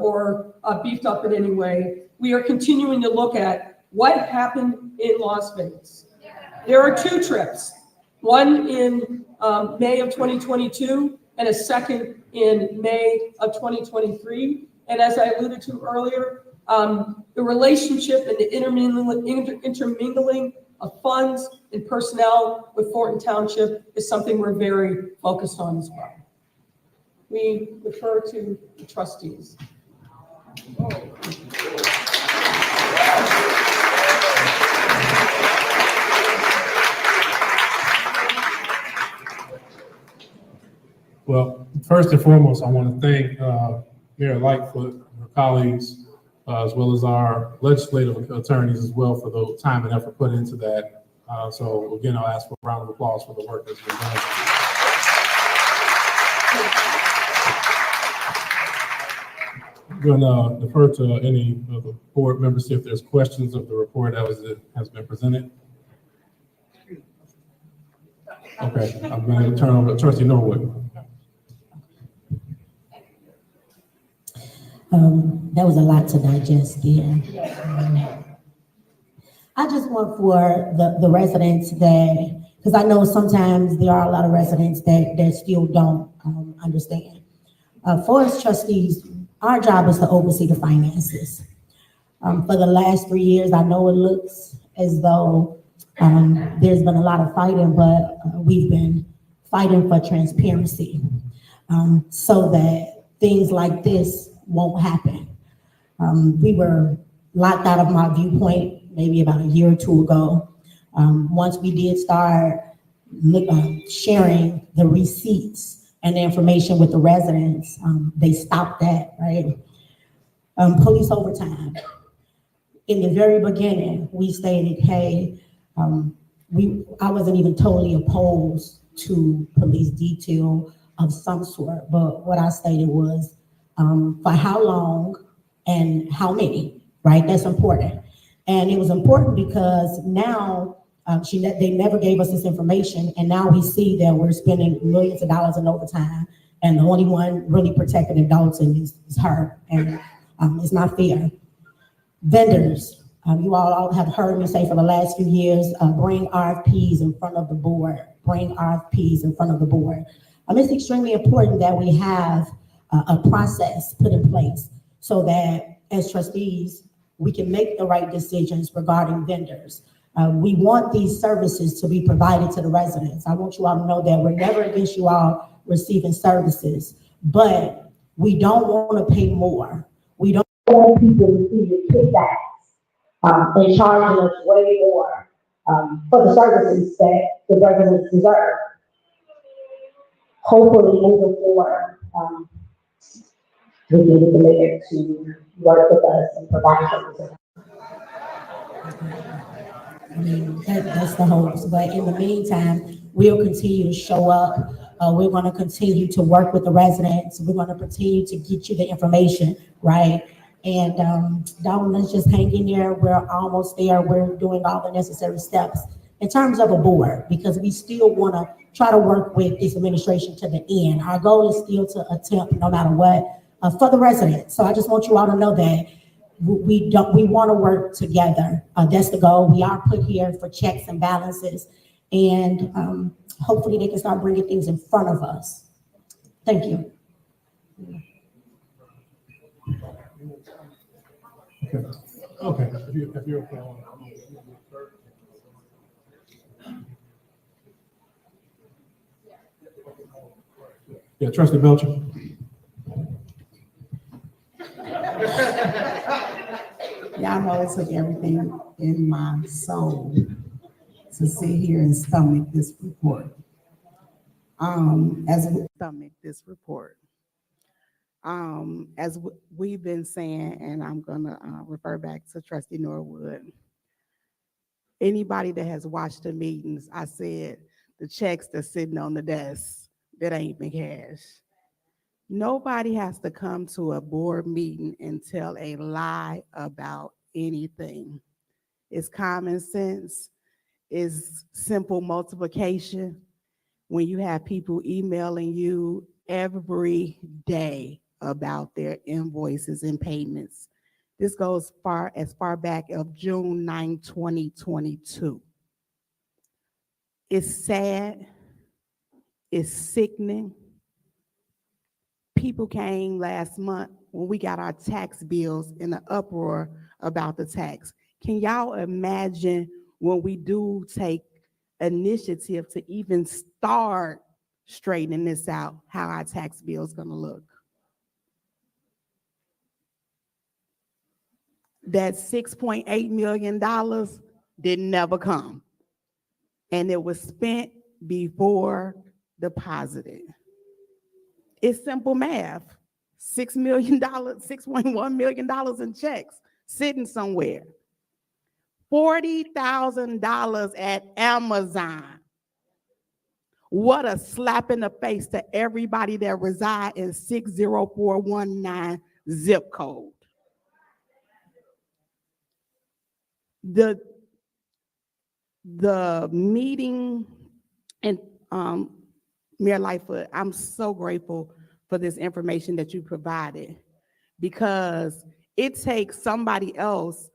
or beefed up in any way. We are continuing to look at what happened in Las Vegas. There are 2 trips, one in May of 2022 and a second in May of 2023. And as I alluded to earlier, the relationship and the intermingling of funds and personnel with Thornton Township is something we're very focused on as well. We refer to the trustees. Well, first and foremost, I want to thank Mayor Lightfoot and her colleagues, as well as our legislative attorneys as well for the time and effort put into that. So again, I'll ask for a round of applause for the work that's been done. I'm going to defer to any of the board members if there's questions of the report that has been presented. Okay, I'm going to turn over to Trustee Norwood. That was a lot to digest there. I just want for the residents that, because I know sometimes there are a lot of residents that still don't understand. For us trustees, our job is to oversee the finances. For the last 3 years, I know it looks as though there's been a lot of fighting, but we've been fighting for transparency so that things like this won't happen. We were locked out of my viewpoint maybe about a year or 2 ago. Once we did start sharing the receipts and the information with the residents, they stopped that, right? Police overtime. In the very beginning, we stated, hey, I wasn't even totally opposed to police detail of some sort, but what I stated was, for how long and how many, right? That's important. And it was important because now they never gave us this information, and now we see that we're spending millions of dollars in overtime, and the only one really protecting adults is her, and it's not fair. Vendors, you all have heard me say for the last few years, bring RFPs in front of the board, bring RFPs in front of the board. It's extremely important that we have a process put in place so that as trustees, we can make the right decisions regarding vendors. We want these services to be provided to the residents. I want you all to know that we're never against you all receiving services, but we don't want to pay more. We don't want people receiving kickbacks and charging us way more for the services that the residents deserve. Hopefully, moving forward, we can get the mayor to work with us and provide services. That's the hopes. But in the meantime, we'll continue to show up. We're going to continue to work with the residents. We're going to continue to get you the information, right? And don't let's just hang in there. We're almost there. We're doing all the necessary steps in terms of a board, because we still want to try to work with this administration to the end. Our goal is still to attempt, no matter what, for the residents. So I just want you all to know that we want to work together. That's the goal. We are put here for checks and balances, and hopefully they can start bringing things in front of us. Thank you. Okay. If you're okay. Yeah, Trustee Belcher. Y'all know it took everything in my soul to sit here and stomach this report. As we've been saying, and I'm gonna refer back to Trustee Norwood. Anybody that has watched the meetings, I said the checks that's sitting on the desk that ain't been cashed. Nobody has to come to a board meeting and tell a lie about anything. It's common sense. It's simple multiplication. When you have people emailing you every day about their invoices and payments. This goes as far back of June 9, 2022. It's sad. It's sickening. People came last month when we got our tax bills in an uproar about the tax. Can y'all imagine when we do take initiative to even start straightening this out, how our tax bill is going to look? That $6.8 million didn't never come. And it was spent before deposited. It's simple math. $6 million, $6.1 million in checks sitting somewhere. $40,000 at Amazon. What a slap in the face to everybody that reside in 60419 zip code. The meeting, and Mayor Lightfoot, I'm so grateful for this information that you provided, because it takes somebody else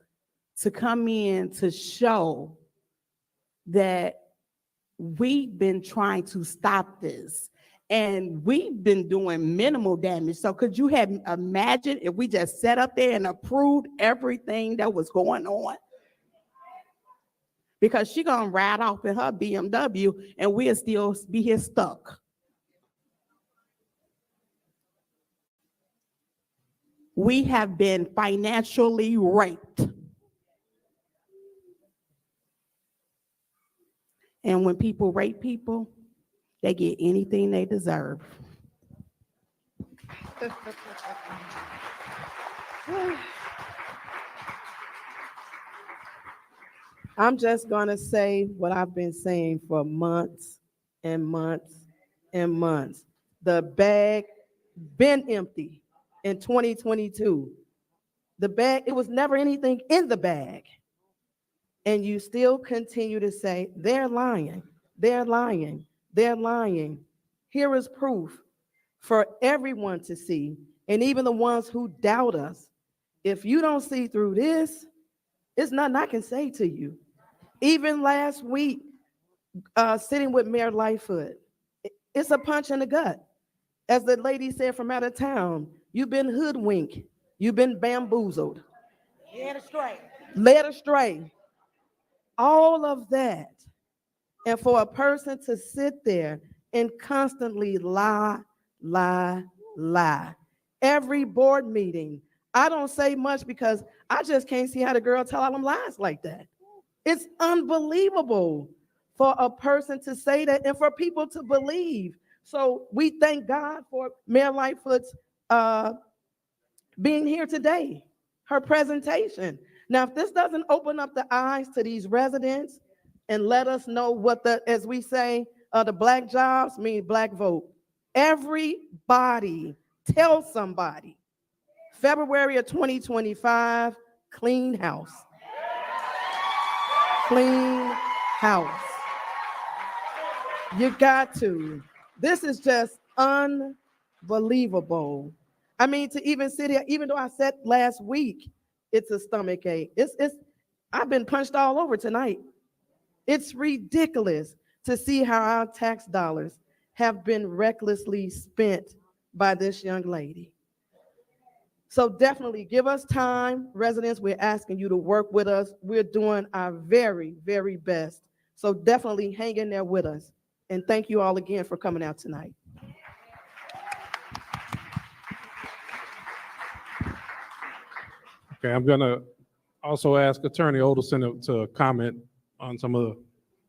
to come in to show that we've been trying to stop this, and we've been doing minimal damage. So could you have imagined if we just sat up there and approved everything that was going on? Because she's gonna ride off in her BMW and we'll still be here stuck. We have been financially raped. And when people rape people, they get anything they deserve. I'm just gonna say what I've been saying for months and months and months. The bag been empty in 2022. The bag, it was never anything in the bag. And you still continue to say, they're lying, they're lying, they're lying. Here is proof for everyone to see, and even the ones who doubt us. If you don't see through this, it's nothing I can say to you. Even last week, sitting with Mayor Lightfoot, it's a punch in the gut. As the lady said from out of town, you've been hoodwinked, you've been bamboozled, led astray, all of that. And for a person to sit there and constantly lie, lie, lie. Every board meeting, I don't say much because I just can't see how the girl tell all them lies like that. It's unbelievable for a person to say that and for people to believe. So we thank God for Mayor Lightfoot's being here today, her presentation. Now, if this doesn't open up the eyes to these residents and let us know what the, as we say, the black jobs mean black vote. Everybody tell somebody. February of 2025, clean house. Clean house. You got to. This is just unbelievable. I mean, to even sit here, even though I said last week, it's a stomach ache. I've been punched all over tonight. It's ridiculous to see how our tax dollars have been recklessly spent by this young lady. So definitely give us time, residents. We're asking you to work with us. We're doing our very, very best. So definitely hang in there with us. And thank you all again for coming out tonight. Okay, I'm gonna also ask Attorney Olderson to comment on some of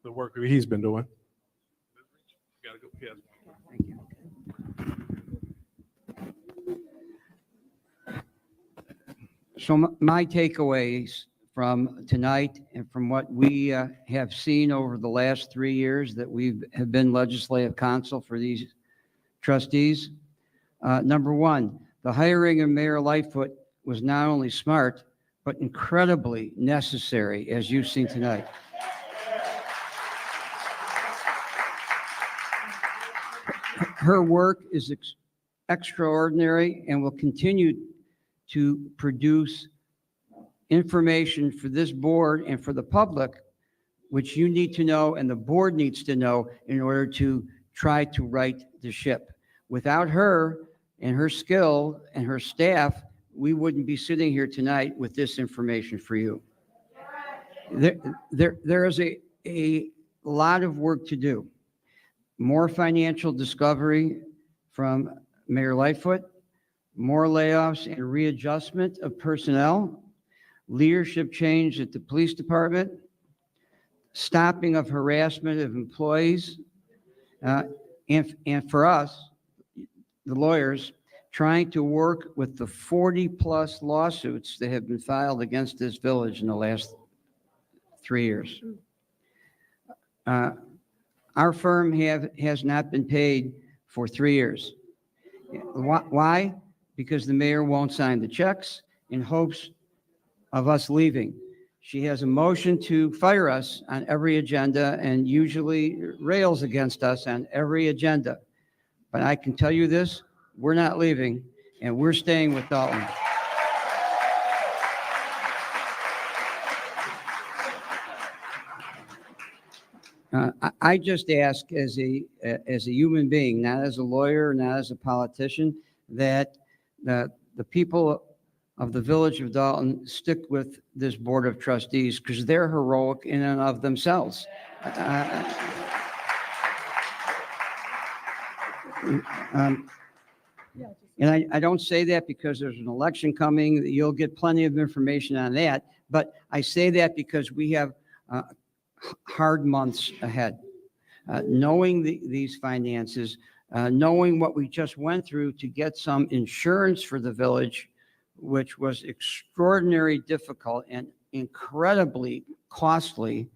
the work that he's been doing. Thank you. So my takeaways from tonight and from what we have seen over the last 3 years that we have been legislative counsel for these trustees. Number one, the hiring of Mayor Lightfoot was not only smart, but incredibly necessary, as you've seen tonight. Her work is extraordinary and will continue to produce information for this board and for the public, which you need to know and the board needs to know in order to try to right the ship. Without her and her skill and her staff, we wouldn't be sitting here tonight with this information for you. There is a lot of work to do. More financial discovery from Mayor Lightfoot, more layoffs and readjustment of personnel, leadership change at the police department, stopping of harassment of employees, and for us, the lawyers, trying to work with the 40+ lawsuits that have been filed against this village in the last 3 years. Our firm has not been paid for 3 years. Why? Because the mayor won't sign the checks in hopes of us leaving. She has a motion to fire us on every agenda and usually rails against us on every agenda. But I can tell you this, we're not leaving and we're staying with Dalton. I just ask as a human being, not as a lawyer, not as a politician, that the people of the village of Dalton stick with this board of trustees because they're heroic in and of themselves. And I don't say that because there's an election coming. You'll get plenty of information on that. But I say that because we have hard months ahead. Knowing these finances, knowing what we just went through to get some insurance for the village which was extraordinarily difficult and incredibly costly,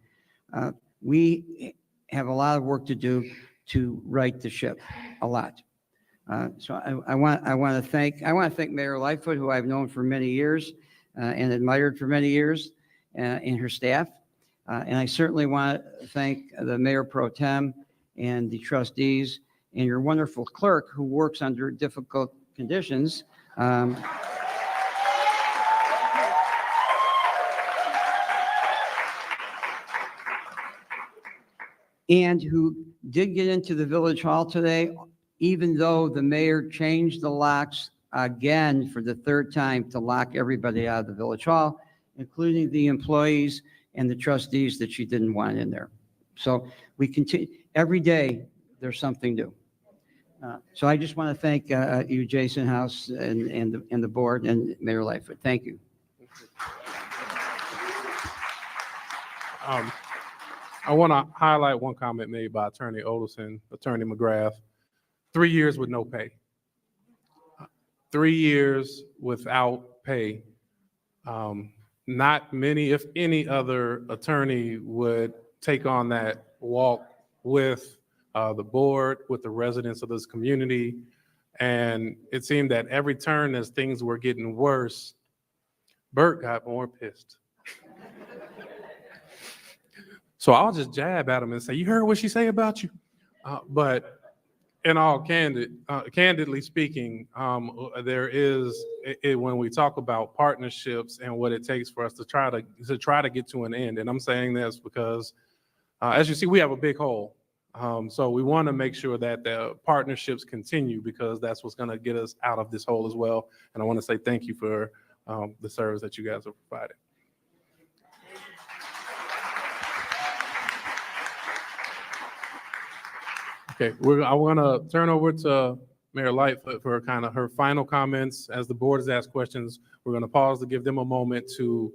we have a lot of work to do to right the ship, a lot. So I want to thank Mayor Lightfoot, who I've known for many years and admired for many years, and her staff. And I certainly want to thank the Mayor Pro Tem and the trustees and your wonderful clerk who works under difficult conditions. And who did get into the Village Hall today, even though the mayor changed the locks again for the third time to lock everybody out of the Village Hall, including the employees and the trustees that she didn't want in there. So we continue, every day there's something new. So I just want to thank you, Jason House, and the board, and Mayor Lightfoot. Thank you. I want to highlight one comment made by Attorney Olson, Attorney McGrath. 3 years with no pay. 3 years without pay. Not many, if any, other attorney would take on that walk with the board, with the residents of this community. And it seemed that every turn as things were getting worse, Bert got more pissed. So I'll just jab at him and say, you heard what she say about you? But in all candidly speaking, there is, when we talk about partnerships and what it takes for us to try to get to an end. And I'm saying this because, as you see, we have a big hole. So we want to make sure that the partnerships continue, because that's what's going to get us out of this hole as well. And I want to say thank you for the service that you guys have provided. Okay, I want to turn over to Mayor Lightfoot for kind of her final comments. As the board has asked questions, we're going to pause to give them a moment to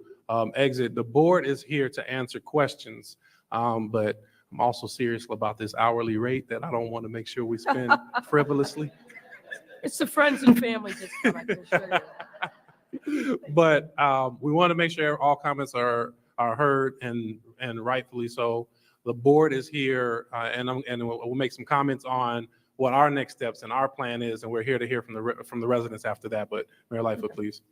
exit. The board is here to answer questions, but I'm also serious about this hourly rate that I don't want to make sure we spend frivolously. It's the friends and family discount, I can assure you. But we want to make sure all comments are heard and rightfully so. The board is here, and we'll make some comments on what our next steps and our plan is, and we're here to hear from the residents after that. But Mayor Lightfoot, please.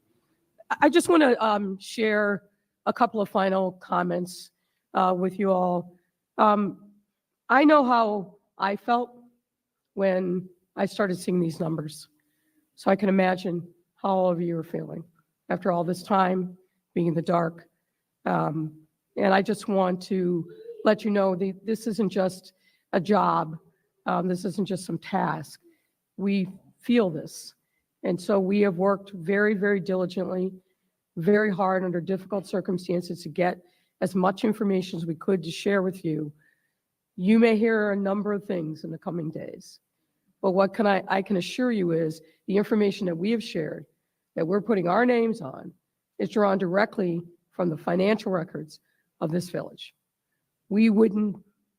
I just want to share a couple of final comments with you all. I know how I felt when I started seeing these numbers, so I can imagine how all of you are feeling after all this time being in the dark. And I just want to let you know this isn't just a job. This isn't just some task. We feel this. And so we have worked very, very diligently, very hard under difficult circumstances to get as much information as we could to share with you. You may hear a number of things in the coming days, but what I can assure you is the information that we have shared, that we're putting our names on, is drawn directly from the financial records of this village. We wouldn't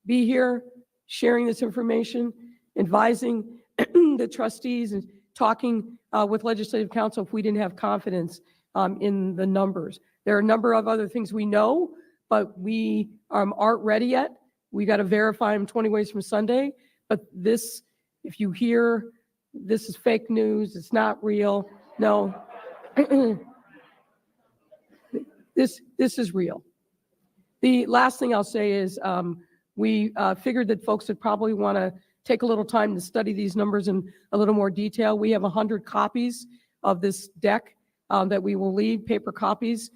be here sharing this information, advising the trustees and talking with legislative council if we didn't have confidence in the numbers. There are a number of other things we know, but we aren't ready yet. We got to verify them 20 ways from Sunday. But this, if you hear this is fake news, it's not real, no, this is real. The last thing I'll say is we figured that folks would probably want to take a little time to study these numbers in a little more detail. We have 100 copies of this deck that we will leave, paper copies.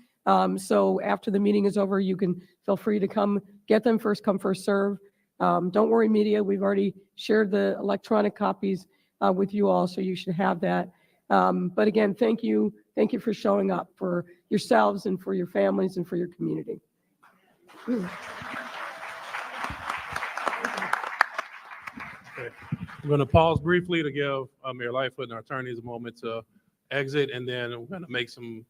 So after the meeting is over, you can feel free to come get them. First come, first serve. Don't worry, media. We've already shared the electronic copies with you all, so you should have that. But again, thank you. Thank you for showing up for yourselves and for your families and for your community. Okay. I'm going to pause briefly to give Mayor Lightfoot and our attorneys a moment to exit, and then we're going to make some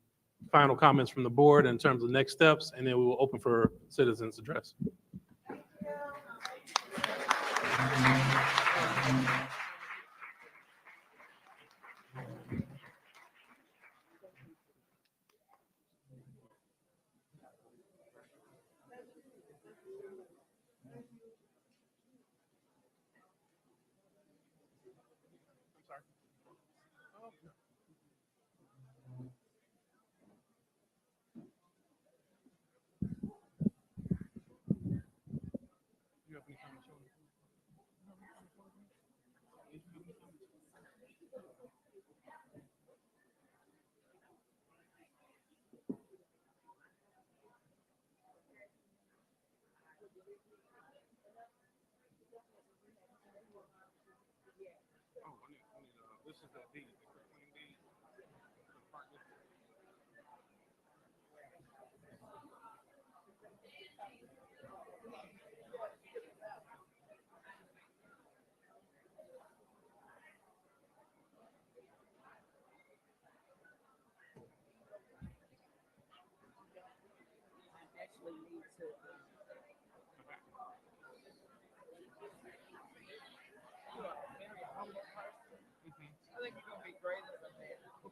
final comments from the board in terms of next steps, and then we will open for citizens' address.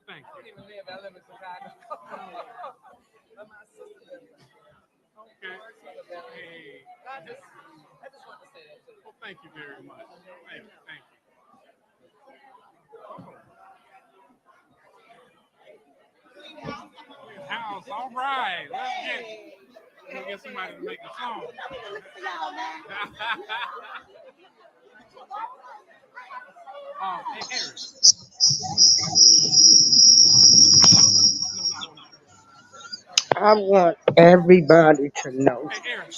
Thank you. I don't even live. I live in Chicago. Okay. Hey. I just want to say that too. Well, thank you very much. Thank you. Thank you. House. All right. Let's get somebody to make a song. Hey, Eric. I want everybody to know Hey, Eric.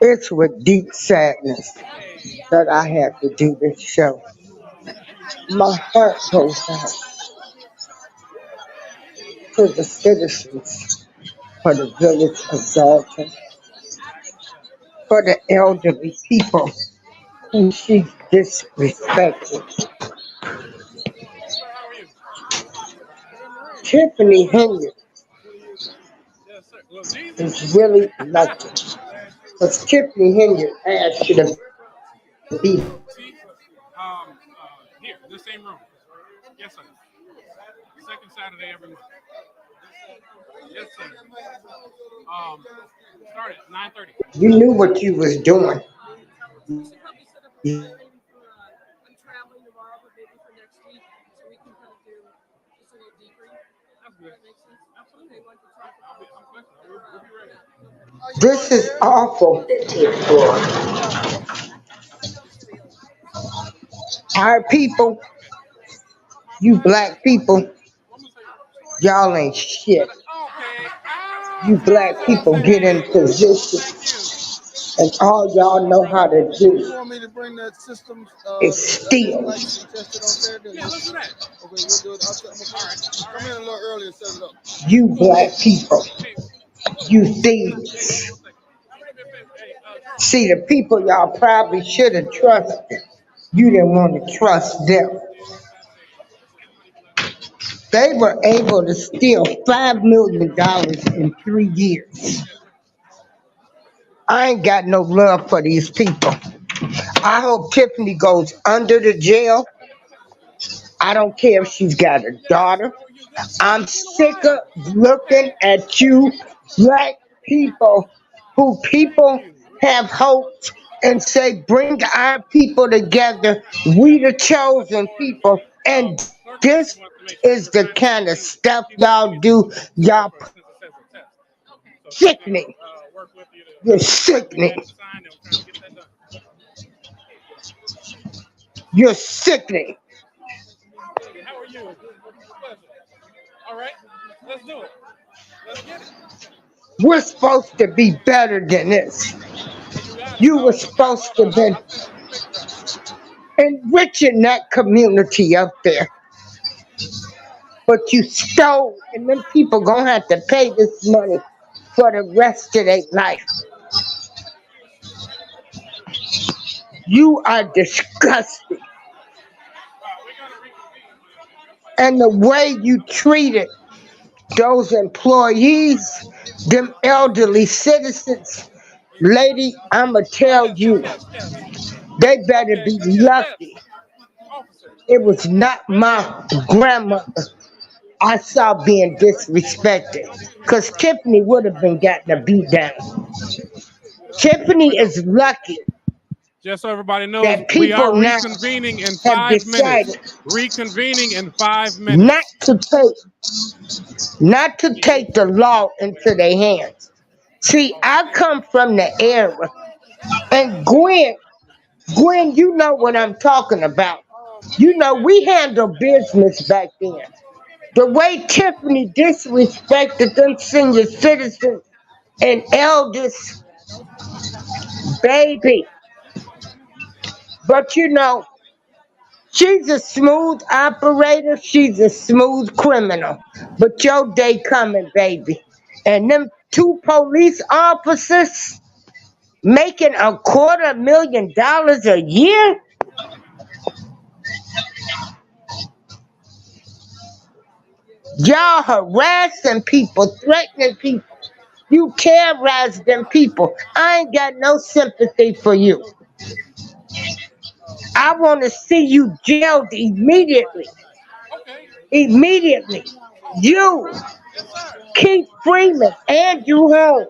it's with deep sadness that I have to do this show. My heart goes out to the citizens for the village of Dalton, for the elderly people who she disrespected. Tiffany Henyard is really lucky because Tiffany Henyard asked you to be. Here, the same room. Yes, sir. Second Saturday every month. Yes, sir. Start at 9:30. You knew what you was doing. This is awful. Our people, you black people, y'all ain't shit. You black people get in position, and all y'all know how to do is steal. You black people, you thieves. See, the people y'all probably should have trusted, you didn't want to trust them. They were able to steal $5 million in 3 years. I ain't got no love for these people. I hope Tiffany goes under the jail. I don't care if she's got a daughter. I'm sick of looking at you black people who people have hopes and say, bring our people together. We the chosen people. And this is the kind of stuff y'all do. Y'all sickening. You're sickening. You're sickening. How are you? All right, let's do it. Let's get it. We're supposed to be better than this. You were supposed to be enriching that community up there. But you stole, and them people gonna have to pay this money for the rest of their life. You are disgusting. And the way you treated those employees, them elderly citizens, lady, I'ma tell you, they better be lucky. It was not my grandmother I saw being disrespected. Because Tiffany would have been gotten a beat down. Tiffany is lucky Just so everybody knows, that we are people now reconvening in have 5 minutes. decided Reconvening in 5 not minutes. to take the law into their hands. See, I come from the era, and Gwen, you know what I'm talking about. You know, we handled business back then. The way Tiffany disrespected them senior citizens and elders, baby. But you know, she's a smooth operator, she's a smooth criminal. But your day coming, baby. And them two police officers making $250,000 a year? Y'all harassing people, threatening people. You terrorize them people. I ain't got no sympathy for you. I want to see you jailed immediately. Immediately. You, Keith Freeman, Andrew Holmes,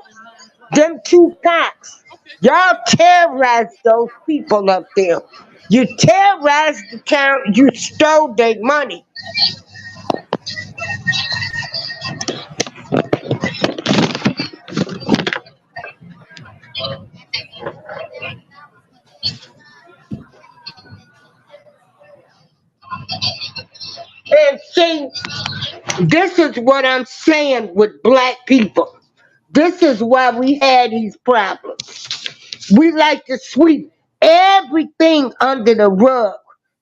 them two cops. Y'all terrorized those people up there. You terrorized the town, you stole their money. And see, this is what I'm saying with black people. This is why we had these problems. We like to sweep everything under the rug.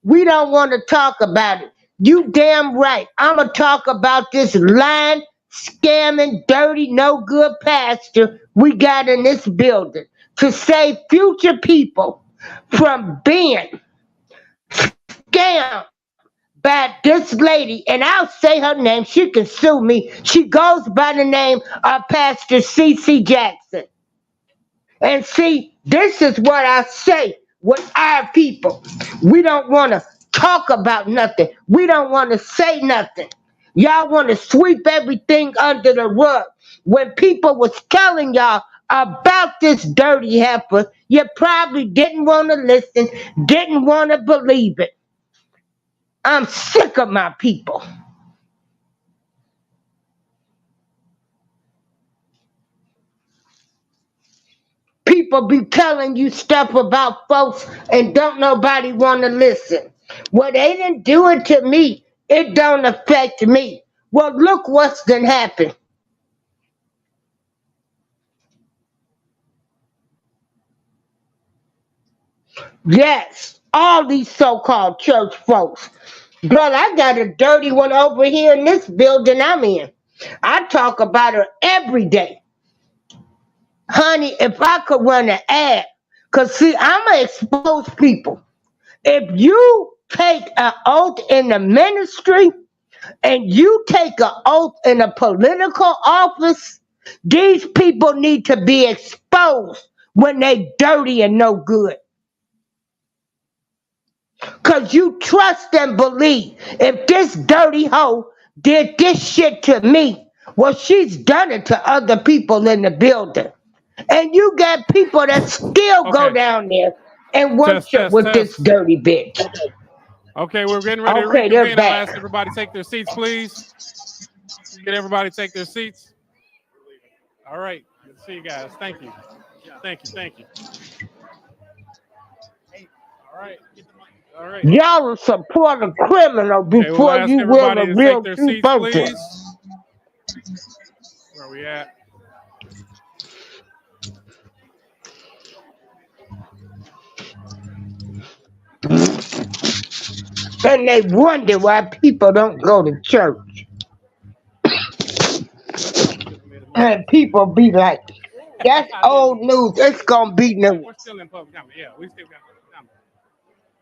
We don't want to talk about it. You damn right. I'm going to talk about this lying, scamming, dirty, no good pastor we got in this building to save future people from being scammed by this lady, and I'll say her name. She can sue me. She goes by the name of Pastor C.C. Jackson. And see, this is what I say with our people. We don't want to talk about nothing. We don't want to say nothing. Y'all want to sweep everything under the rug. When people was telling y'all about this dirty heifer, you probably didn't want to listen, didn't want to believe it. I'm sick of my people. People be telling you stuff about folks and don't nobody want to listen. Well, they didn't do it to me. It don't affect me. Well, look what's done happened. Yes, all these so-called church folks. Girl, I got a dirty one over here in this building I'm in. I talk about her every day. Honey, if I could run an ad, because see, I'm going to expose people. If you take an oath in the ministry and you take an oath in a political office, these people need to be exposed when they dirty and no good. Because you trust and believe if this dirty hoe did this shit to me, well, she's done it to other people in the building. And you got people that still go down there and worship with this dirty bitch. Okay, we're getting ready to reconvene. I'll ask everybody to take their seats, please. Get everybody to take their seats. All right. Good to see you guys. Thank you. Thank you. Thank you. All right. All right. Y'all will support a criminal before you will a real true person. Where are we at? And they wonder why people don't go to church. And people be like, that's old news. It's going to be new. We're still in public comment. Yeah, we still got public comment.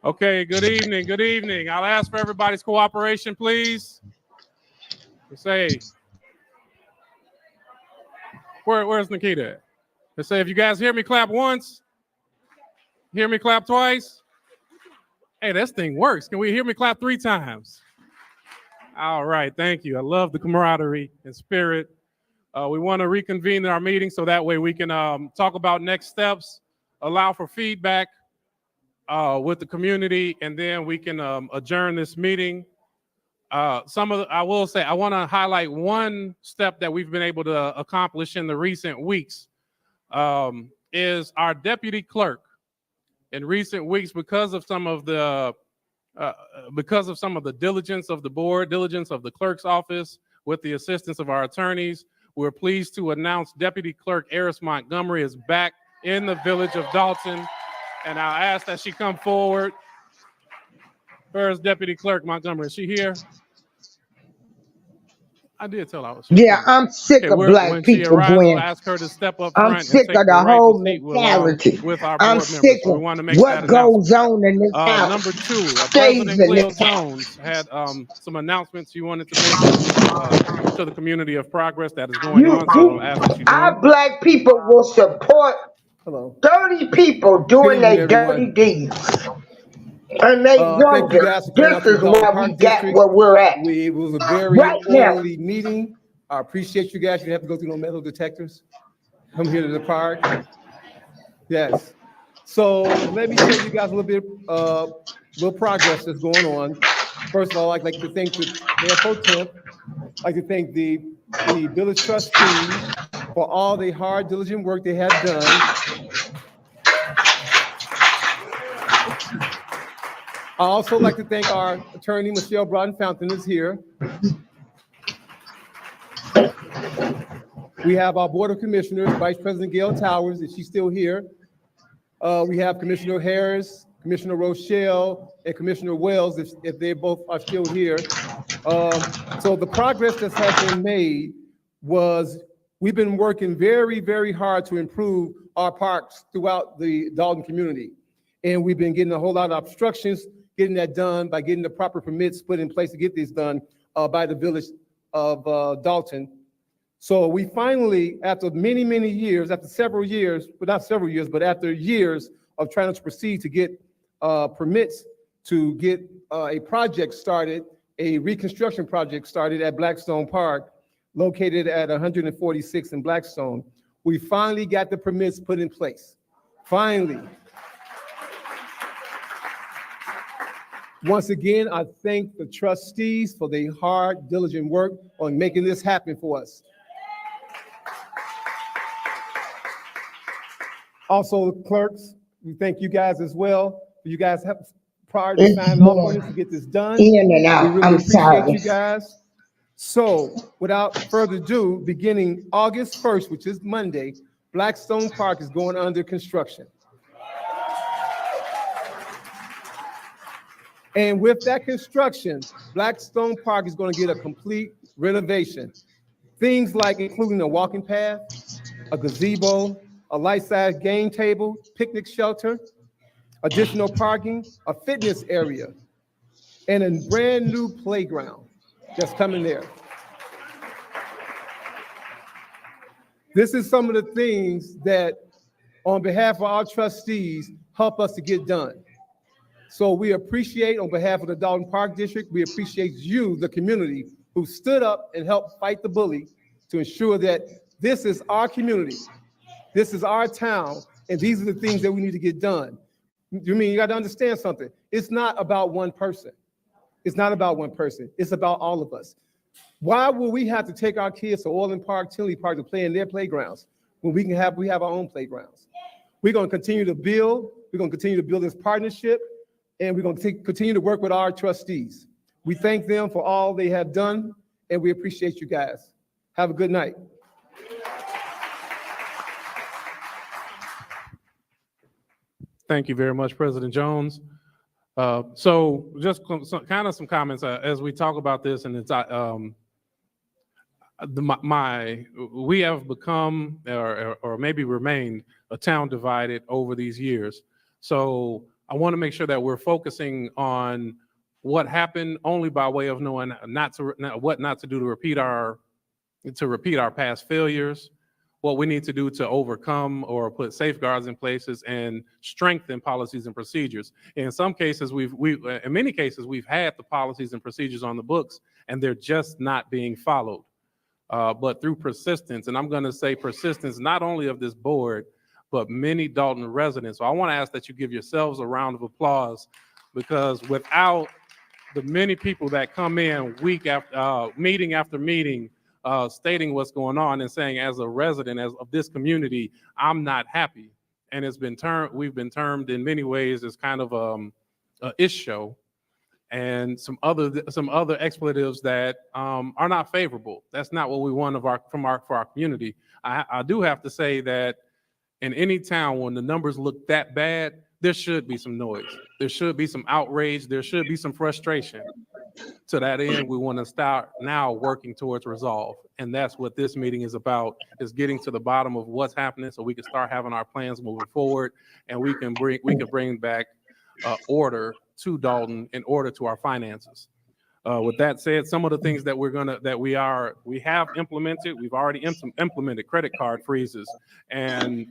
Okay, good evening. Good evening. I'll ask for everybody's cooperation, please. Say, where's Nikita at? Let's say, if you guys hear me clap once, hear me clap twice. Hey, this thing works. Can we hear me clap 3 times? All right, thank you. I love the camaraderie and spirit. We want to reconvene our meeting so that way we can talk about next steps, allow for feedback with the community, and then we can adjourn this meeting. I will say, I want to highlight one step that we've been able to accomplish in the recent weeks is our deputy clerk. In recent weeks, because of some of the diligence of the board, diligence of the clerk's office, with the assistance of our attorneys, we're pleased to announce Deputy Clerk Eris Montgomery is back in the village of Dalton, and I'll ask that she come forward. Where's Deputy Clerk Montgomery? Is she here? I did tell her I was here. Yeah, I'm sick of black when she people, arrives, Gwen. we'll ask her to step up I'm front and sick take of the the whole rightful seat mentality. with our I'm board sick members. So we of want to make what that goes announcement. on in this house. Number two, Stays President in Cleo this house. Jones had some announcements you wanted to make to the community of progress that is going on. So I'll ask that you do Our them. black people will support 30 people doing Good evening, their dirty everyone. deeds. And they Thank you wonder, guys for coming out this to is the Dalton why Park we got District. where we're at. It was a very Right now. orderly meeting. I appreciate you guys. You didn't have to go through no metal detectors. Come here to the park. Yes. So let me show you guys a little bit, little progress that's going on. First of all, I'd like to thank the Mayor Pro Temp. I'd like to thank the village trustees for all the hard, diligent work they have done. I also like to thank our attorney, Michelle Broughton-Fountain is here. We have our Board of Commissioners, Vice President Gail Towers, is she still here? We have Commissioner Harris, Commissioner Rochelle, and Commissioner Wells, if they both are still here. So the progress that has been made was we've been working very, very hard to improve our parks throughout the Dalton community. And we've been getting a whole lot of obstructions, getting that done by getting the proper permits put in place to get this done by the village of Dalton. So we finally, after many, many years, after several years, well, not several years, but after years of trying to proceed to get permits to get a project started, a reconstruction project started at Blackstone Park, located at 146 in Blackstone. We finally got the permits put in place. Finally. Once again, I thank the trustees for their hard, diligent work on making this happen for us. Also, clerks, we thank you guys as well. You guys have prior to signing off on this to get this done. In and out. We really I'm appreciate sorry. you guys. So without further ado, beginning August 1st, which is Monday, Blackstone Park is going under construction. And with that construction, Blackstone Park is going to get a complete renovation. Things like including a walking path, a gazebo, a life-size game table, picnic shelter, additional parking, a fitness area, and a brand new playground that's coming there. This is some of the things that, on behalf of our trustees, help us to get done. So we appreciate, on behalf of the Dalton Park District, we appreciate you, the community, who stood up and helped fight the bully to ensure that this is our community, this is our town, and these are the things that we need to get done. You got to understand something. It's not about one person. It's not about one person. It's about all of us. Why will we have to take our kids to Orland Park, Tinley Park to play in their playgrounds when we have our own playgrounds? We're going to continue to build. We're going to continue to build this partnership, and we're going to continue to work with our trustees. We thank them for all they have done, and we appreciate you guys. Have a good night. Thank you very much, President Jones. So just some comments as we talk about this, and it's we have become or maybe remained a town divided over these years. So I want to make sure that we're focusing on what happened only by way of knowing what not to do to repeat our past failures, what we need to do to overcome or put safeguards in places and strengthen policies and procedures. In some cases, in many cases, we've had the policies and procedures on the books, and they're just not being followed. But through persistence, and I'm going to say persistence not only of this board, but many Dalton residents. So I want to ask that you give yourselves a round of applause, because without the many people that come in week after meeting after meeting, stating what's going on and saying, as a resident of this community, I'm not happy. And we've been termed in many ways as kind of a ish show, and some other expletives that are not favorable. That's not what we want for our community. I do have to say that in any town, when the numbers look that bad, there should be some noise. There should be some outrage. There should be some frustration. To that end, we want to start now working towards resolve. And that's what this meeting is about, is getting to the bottom of what's happening so we can start having our plans moving forward, and we can bring back order to Dalton and order to our finances. With that said, some of the things that we have implemented, we've already implemented credit card freezes. And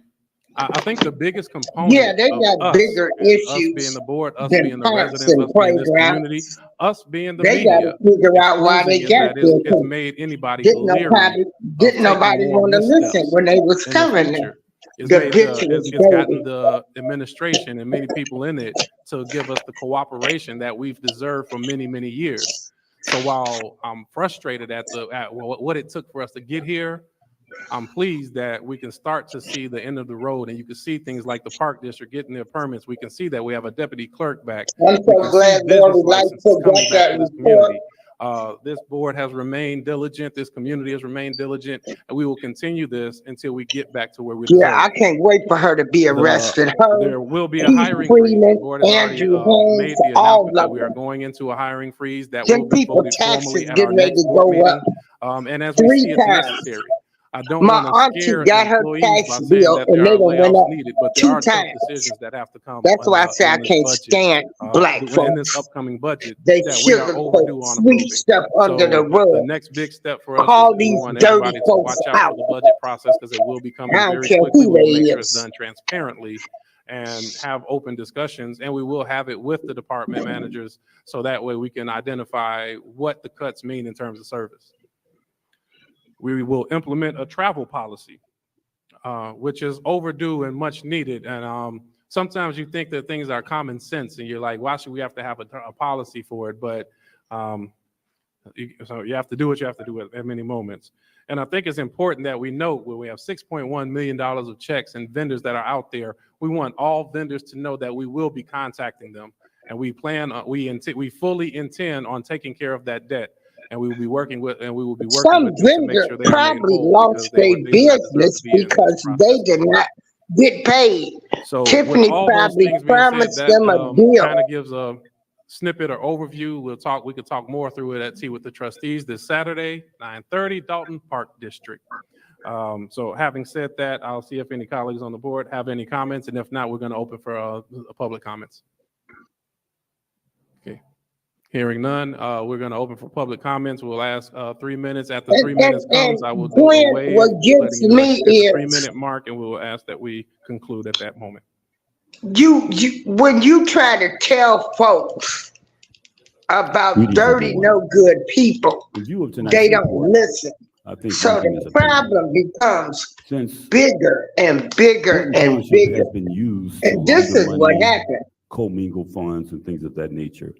I think the biggest component, they got bigger issues, us being the board, us than being the parks residents, and us being this playgrounds. community, us being the They got media, to figure out why they got there. it's made anybody Didn't leery nobody more want to listen missteps when they was in the telling them. future. It's The made picture was it's gotten dirty. the administration and many people in it to give us the cooperation that we've deserved for many, many years. So while I'm frustrated at what it took for us to get here, I'm pleased that we can start to see the end of the road, and you can see things like the Park District getting their permits. We can see that we have a deputy clerk back. I'm so glad Lori Lightfoot got that report. This board has remained diligent. This community has remained diligent, and we will continue this until we get back to where we deserve. Yeah, I can't wait for her to be arrested. There will be a hiring freeze. The board has already made the announcement that we are going into a hiring freeze that will be voted formally at our next board meeting. And as we see it's necessary. I don't want to scare employees by saying that there are layoffs needed, but there are tough decisions that have to come. That's why I say I can't stand black folks. In this upcoming budget, they that we are overdue on sweet approving. stuff under the rug. The next big step for us Call is these we want dirty everybody to folks watch out out. for the budget process, because it will be coming I don't very care quickly. who We will they make sure it's is. done transparently and have open discussions, and we will have it with the department managers, so that way we can identify what the cuts mean in terms of service. We will implement a travel policy, which is overdue and much needed. And sometimes you think that things are common sense, and you're like, why should we have to have a policy for it? But so you have to do what you have to do at many moments. And I think it's important that we note where we have $6.1 million of checks and vendors that are out there. We want all vendors to know that we will be contacting them, and we fully intend on taking care of that debt. And we will be working with them Some to make vendors sure they are made probably whole, lost because their business because they did not get paid. So Tiffany with all those probably things being said, promised that them a deal. kind of gives a snippet or overview. We could talk more through it at tea with the trustees this Saturday, 9:30, Dalton Park District. So having said that, I'll see if any colleagues on the board have any comments, and if not, we're going to open for public comments. Okay. Hearing none, we're going to open for public comments. We'll ask 3 minutes. After 3 minutes comes, I will do a wave, what gets me is 3-minute mark, and we will ask that we conclude at that moment. when you try to tell folks about dirty, no good people, they don't listen. So the problem becomes bigger and bigger and bigger. And this is what happened. Commingled funds and things of that nature.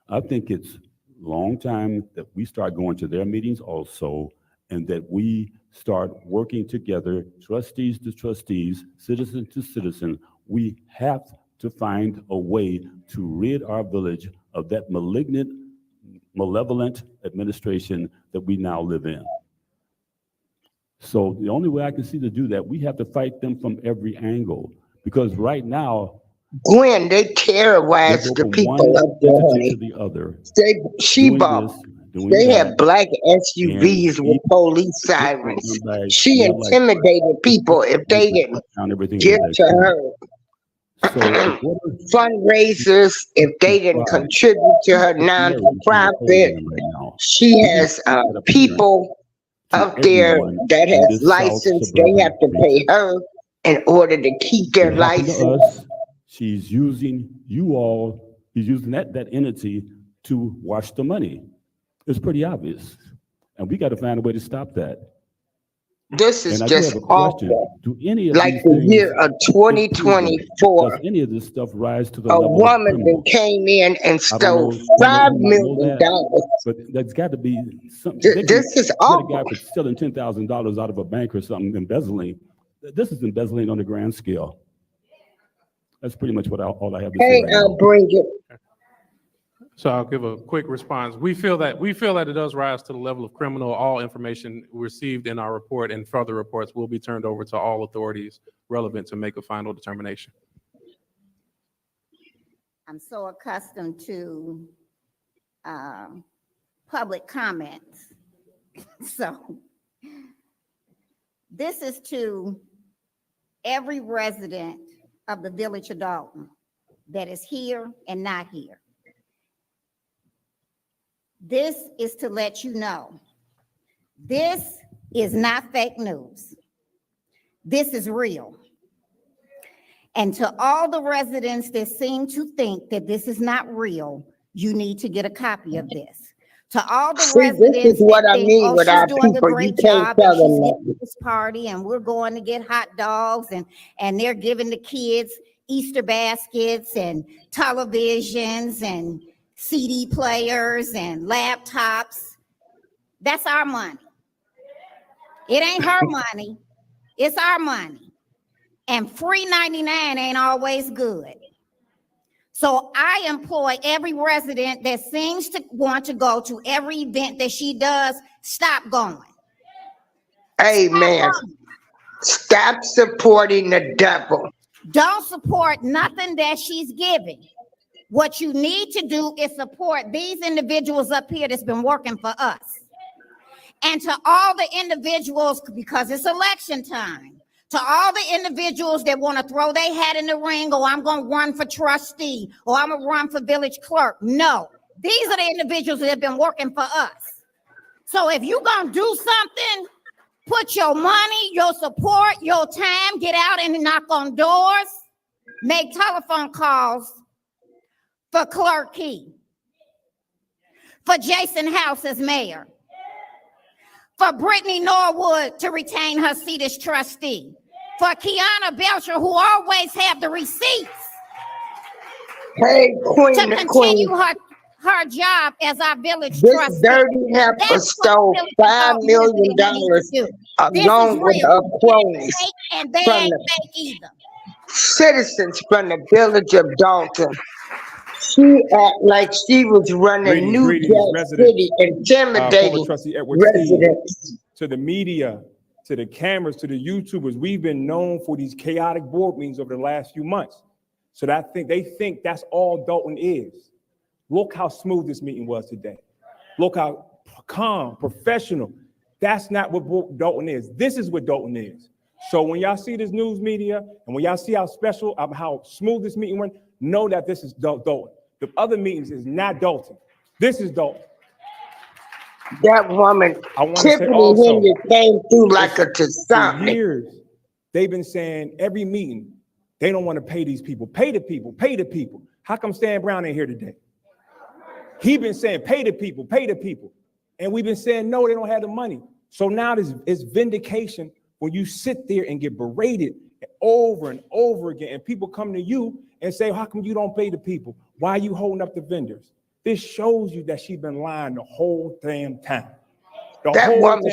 I think it's long time that we start going to their meetings also, and that we start working together, trustees to trustees, citizen to citizen. We have to find a way to rid our village of that malevolent administration that we now live in. So the only way I can see to do that, we have to fight them from every angle, because right now, Gwen, they terrorize the people up there, honey. the other. They have black SUVs with police sirens. She intimidated people if they didn't give to her. Fundraisers, if they didn't contribute to her non-for-profit. She has people up there that has license. They have to pay her in order to keep their license. She's using he's using that entity to wash the money. It's pretty obvious. And we got to find a way to stop that. This is And I do just have a question. awful. Do any of Like these the things year of improve them? 2024, Does any of this stuff rise to the a level of woman that criminal? came in and I don't know stole who $5 might know million. that, but there's got to be something. This is Get a awful. guy for stealing $10,000 out of a bank or something, embezzling. This is embezzling on a grand scale. That's pretty much what all I have to say Hey, right now. I'll bring it. So I'll give a quick response. We feel that it does rise to the level of criminal. All information received in our report and further reports will be turned over to all authorities relevant to make a final determination. I'm so accustomed to public comments. So this is to every resident of the village of Dalton that is here and not here. This is to let you know, this is not fake news. This is real. And to all the residents that seem to think that this is not real, you need to get a copy of this. To all the See, residents this is what that I think, mean oh, with she's our doing a people. You great can't job tell and she's them getting that. this party and we're going to get hot dogs and they're giving the kids Easter baskets and televisions and CD players and laptops. That's our money. It ain't her money. It's our money. And free 99 ain't always good. So I employ every resident that seems to want to go to every event that she does, stop going. Amen. Stop supporting the devil. Don't support nothing that she's giving. What you need to do is support these individuals up here that's been working for us. And to all the individuals, because it's election time, to all the individuals that want to throw their hat in the ring, or I'm going to run for trustee, or I'm going to run for village clerk. No, these are the individuals that have been working for us. So if you're going to do something, put your money, your support, your time, get out and knock on doors, make telephone calls for Clerk Key, for Jason House as mayor, for Brittany Norwood to retain her seat as trustee, for Kiana Belcher, who always have the receipts, Hey, Queen, to the continue Queen. her job as our village This trustee. dirty heifer That's what stole village $5 million needs to do. This is along with real. her It cronies ain't fake, and they from ain't the fake either. citizens from the village of Dalton. She act like she was running New Jack City, Former intimidating trustee Edward Steve, residents. to the media, to the cameras, to the YouTubers, we've been known for these chaotic board meetings over the last few months. So they think that's all Dalton is. Look how smooth this meeting was today. Look how calm, professional. That's not what Dalton is. This is what Dalton is. So when y'all see this news media and when y'all see how special, how smooth this meeting went, know that this is Dalton. The other meetings is not Dalton. This is Dalton. That woman, I want to say Tiffany also, Henyard, came through like a for tsunami. years, they've been saying every meeting, they don't want to pay these people. Pay the people, pay the people. How come Stan Brown ain't here today? He been saying, pay the people, pay the people. And we've been saying, no, they don't have the money. So now it's vindication when you sit there and get berated over and over again, and people come to you and say, how come you don't pay the people? Why are you holding up the vendors? This shows you that she's been lying the whole damn time. That woman,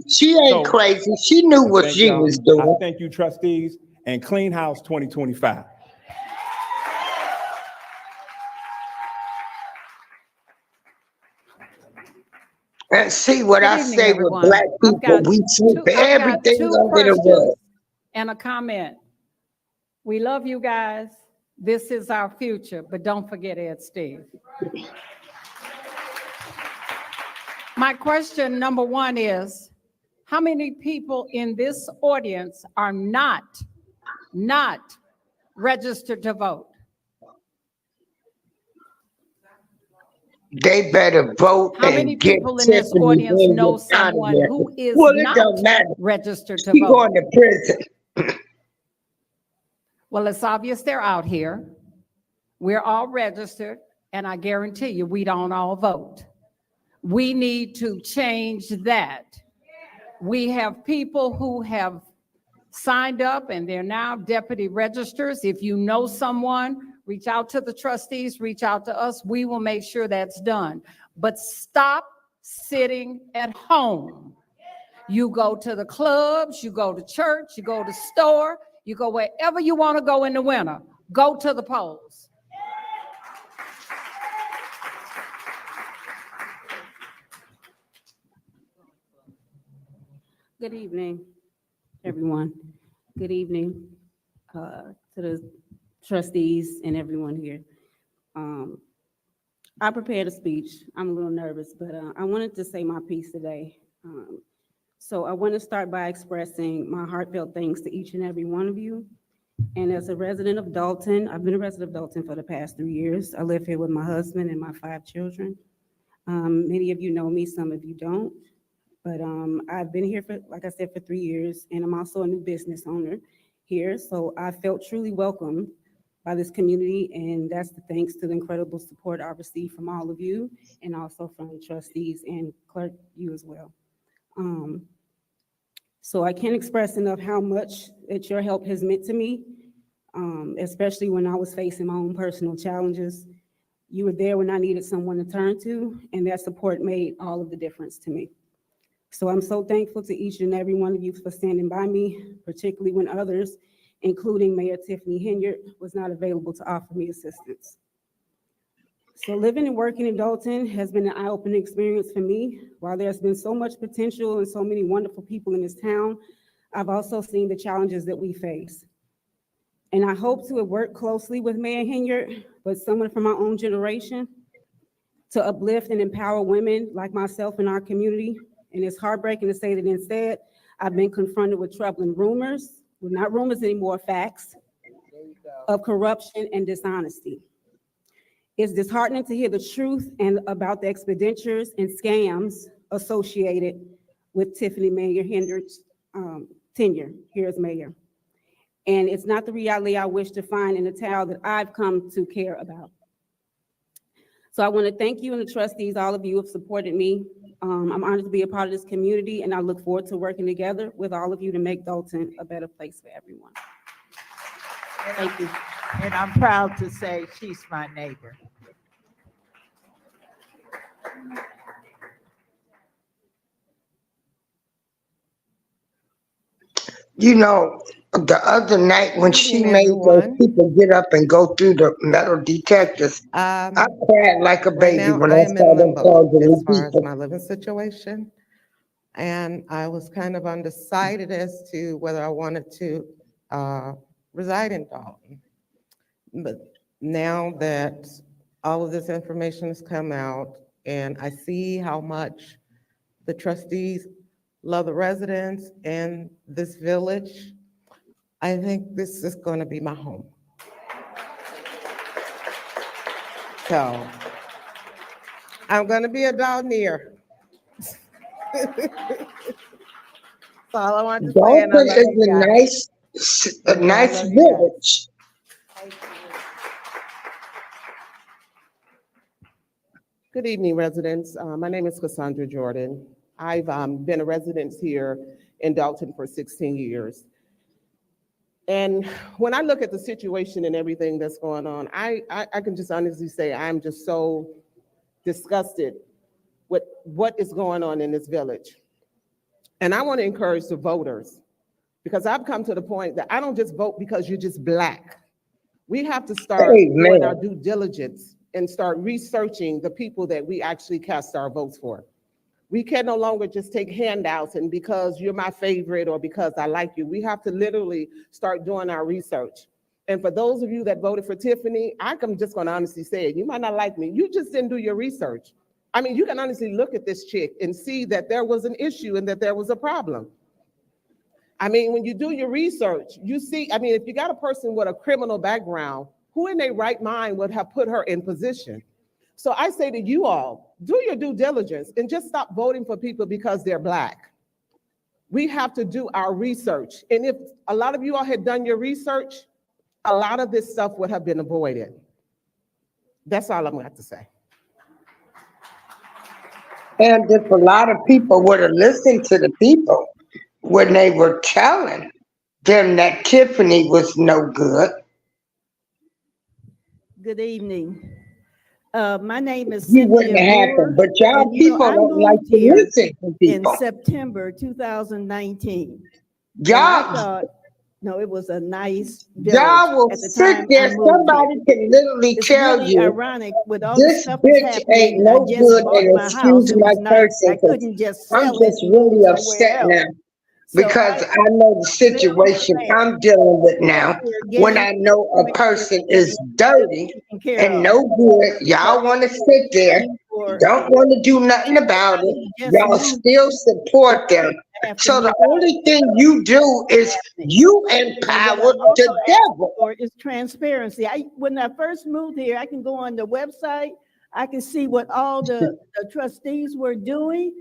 she ain't crazy. She knew what she was doing. I thank you, trustees, and Clean House 2025. And see what Good I evening, say everyone. with black people, we sweep everything under the rug. And a comment. We love you guys. This is our future, but don't forget Ed Steve. My question number one is, how many people in this audience are not registered to vote? They better vote How many and get people in this Tiffany audience know Henyard out of someone here. who is Well, it not don't matter. registered to She vote? going to prison. Well, it's obvious they're out here. We're all registered, and I guarantee you we don't all vote. We need to change that. We have people who have signed up and they're now deputy registers. If you know someone, reach out to the trustees, reach out to us. We will make sure that's done. But stop sitting at home. You go to the clubs, you go to church, you go to store, you go wherever you want to go in the winter. Go to the polls. Good evening, everyone. Good evening to the trustees and everyone here. I prepared a speech. I'm a little nervous, but I wanted to say my piece today. So I want to start by expressing my heartfelt thanks to each and every one of you. And as a resident of Dalton, I've been a resident of Dalton for the past 3 years. I live here with my husband and my 5 children. Many of you know me, some of you don't. But I've been here for, like I said, for 3 years, and I'm also a new business owner here. So I felt truly welcomed by this community, and that's the thanks to the incredible support I received from all of you, and also from the trustees and clerk, you as well. So I can't express enough how much that your help has meant to me, especially when I was facing my own personal challenges. You were there when I needed someone to turn to, and that support made all of the difference to me. So I'm so thankful to each and every one of you for standing by me, particularly when others, including Mayor Tiffany Henyard, was not available to offer me assistance. So living and working in Dalton has been an eye-opening experience for me. While there's been so much potential and so many wonderful people in this town, I've also seen the challenges that we face. And I hope to have worked closely with Mayor Henyard, but someone from my own generation, to uplift and empower women like myself in our community. And it's heartbreaking to say that instead, I've been confronted with troubling rumors, well, not rumors anymore, facts, of corruption and dishonesty. It's disheartening to hear the truth and about the expenditures and scams associated with Tiffany Mayor Henyard's tenure here as mayor. And it's not the reality I wish to find in the town that I've come to care about. So I want to thank you and the trustees, all of you have supported me. I'm honored to be a part of this community, and I look forward to working together with all of you to make Dalton a better place for everyone. Thank you. And I'm proud to say she's my neighbor. You know, the other night when she made those people get up and go through the metal detectors, I cried like a baby when I saw them targeting as far as people. my living situation. And I was kind of undecided as to whether I wanted to reside in Dalton. But now that all of this information has come out and I see how much the trustees love the residents in this village, I think this is going to be my home. So I'm going to be a Daltonier. That's all I want to say. And I Dalton love is you a nice village. Good evening, residents. My name is Cassandra Jordan. I've been a resident here in Dalton for 16 years. And when I look at the situation and everything that's going on, I can just honestly say I'm just so disgusted with what is going on in this village. And I want to encourage the voters, because I've come to the point that I don't just vote because you're just Black. We have to start doing our due diligence and start researching the people that we actually cast our votes for. We can no longer just take handouts and because you're my favorite or because I like you. We have to literally start doing our research. And for those of you that voted for Tiffany, I'm just going to honestly say it. You might not like me. You just didn't do your research. I mean, you can honestly look at this chick and see that there was an issue and that there was a problem. I mean, when you do your research, you see, I mean, if you got a person with a criminal background, who in their right mind would have put her in position? So I say to you all, do your due diligence and just stop voting for people because they're Black. We have to do our research. And if a lot of you all had done your research, a lot of this stuff would have been avoided. That's all I'm going to have to say. And if a lot of people would have listened to the people when they were telling them that Tiffany was no good. Good evening. My name is You wouldn't Cynthia have Moore, happened, but y'all and you know, people I don't like moved to here listen to in people. September 2019. And I Y'all, thought, no, it was a nice village y'all will at the sit time there. I moved here. Somebody can literally It's tell really you ironic with all the this stuff that's bitch ain't happening. I no just good, bought and my house. excuse It my was nice. person, I 'cause couldn't just I'm sell it just and move really somewhere upset else. now So because I I know the literally situation glad I'm dealing with now. we're When getting I know a to person getting is dirty taken care and of. no good, y'all So want to I sit there, for don't want to do nothing about it. just Y'all moved still support them. I have to So the move only thing you do is you And what empower I'm also the asking devil. for is transparency. When I first moved here, I can go on the website, I can see what all the trustees were doing,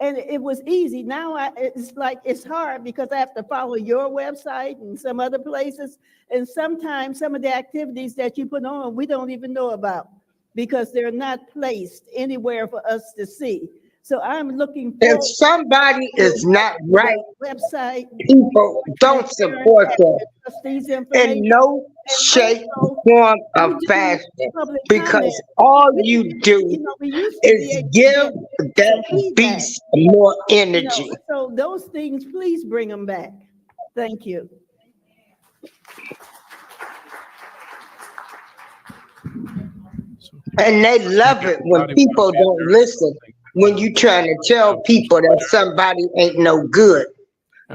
and it was easy. Now it's like, it's hard because I have to follow your website and some other places, and sometimes some of the activities that you put on, we don't even know about because they're not placed anywhere for us to see. So I'm looking If forward somebody to is not right, the website, people don't transparent, support them trustees in information, no and shape, also form, or you do fashion public comment. because all We, you do we used to be is able to give get that some feedback, beast more energy. so those things, please bring them back. Thank you. And they love it when people don't listen. When you trying to tell people that somebody ain't no good,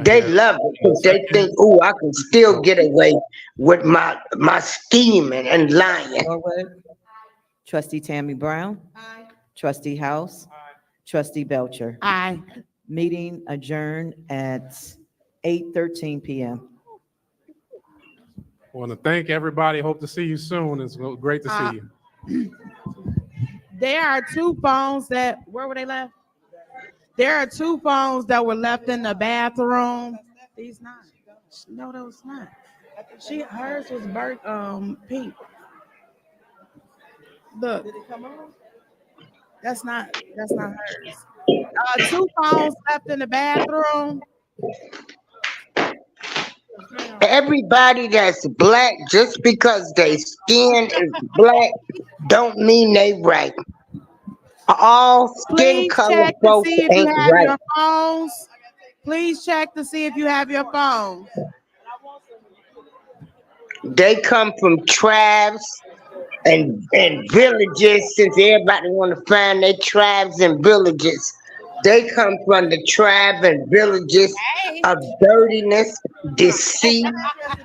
they love it because they think, "Oh, I can still get away with my scheming and lying." Norwood. Trustee Tammy Brown. Aye. Trustee House. Aye. Trustee Belcher. Aye. Meeting adjourned at 8:13 p.m. Want to thank everybody. Hope to see you soon. It's great to see you. There are two phones where were they left? There are two phones that were left in the bathroom. These not. No, those not. Hers was burnt pink. Look. Did it come on? That's not hers. Two phones left in the bathroom. Everybody that's black, just because their skin is black, don't mean they right. All skin Please color check to folks see if you ain't have right. your phones. Please check to see if you have your phones. They come from tribes and villages, since everybody want to find their tribes and villages. They come from the tribe and villages of dirtiness, deceit,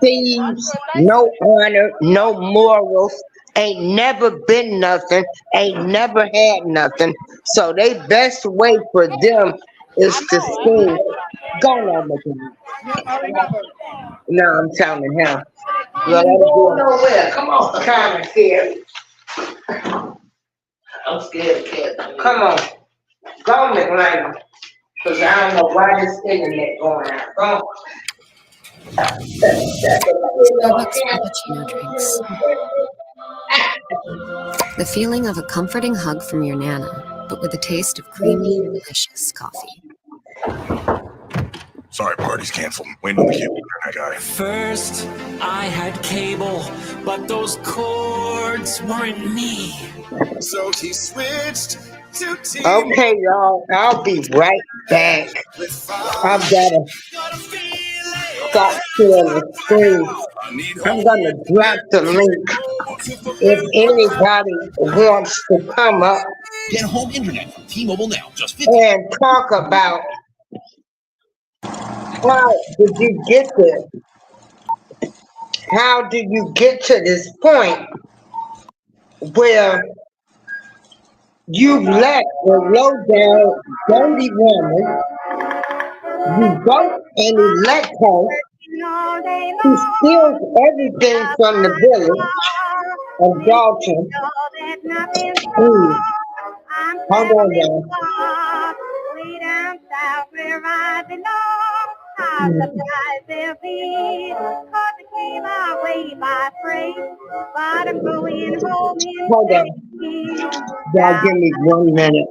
thieves, no honor, no morals, ain't never been nothing, ain't never had nothing. So they best way for them is to sing. Go on, McKinney. No, I'm telling him. Well, let's go nowhere. Come on, Thomas here. I'm scared, kid. Come on. Go, McLean. Because I don't know why this internet going out. Go. Starbucks Frappuccino drinks. The feeling of a comforting hug from your Nana, but with a taste of creamy, delicious coffee. Sorry, party's canceled. Waiting on the cable internet guy. First, I had cable, but those cords weren't me. So he switched to TV. Okay, y'all. I'll be right back. I've got to stop sharing the screen. I'm going to drop the link. If anybody wants to come up Get home internet from T-Mobile now. Just 50. and talk about how did you get there? How did you get to this point where you let a low down, dirty woman, you go and elect her, who steals everything from the village of Dalton. Hold on, y'all. Way down south where I belong, how surprised they'll be, 'cause it came our way by freight, but I'm going home in Hold on. Y'all give me 1 minute.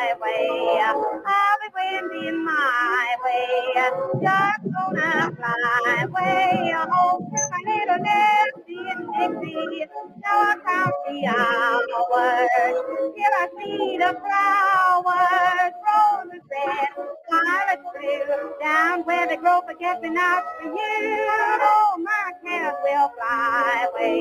highway. I'll be winding my way. Just gonna fly away home to my little Nancy in Dixie. Now I count the hours till I see the flowers, roses red, violets blue, down where the grow forgetting out for you. Oh, my cat will fly away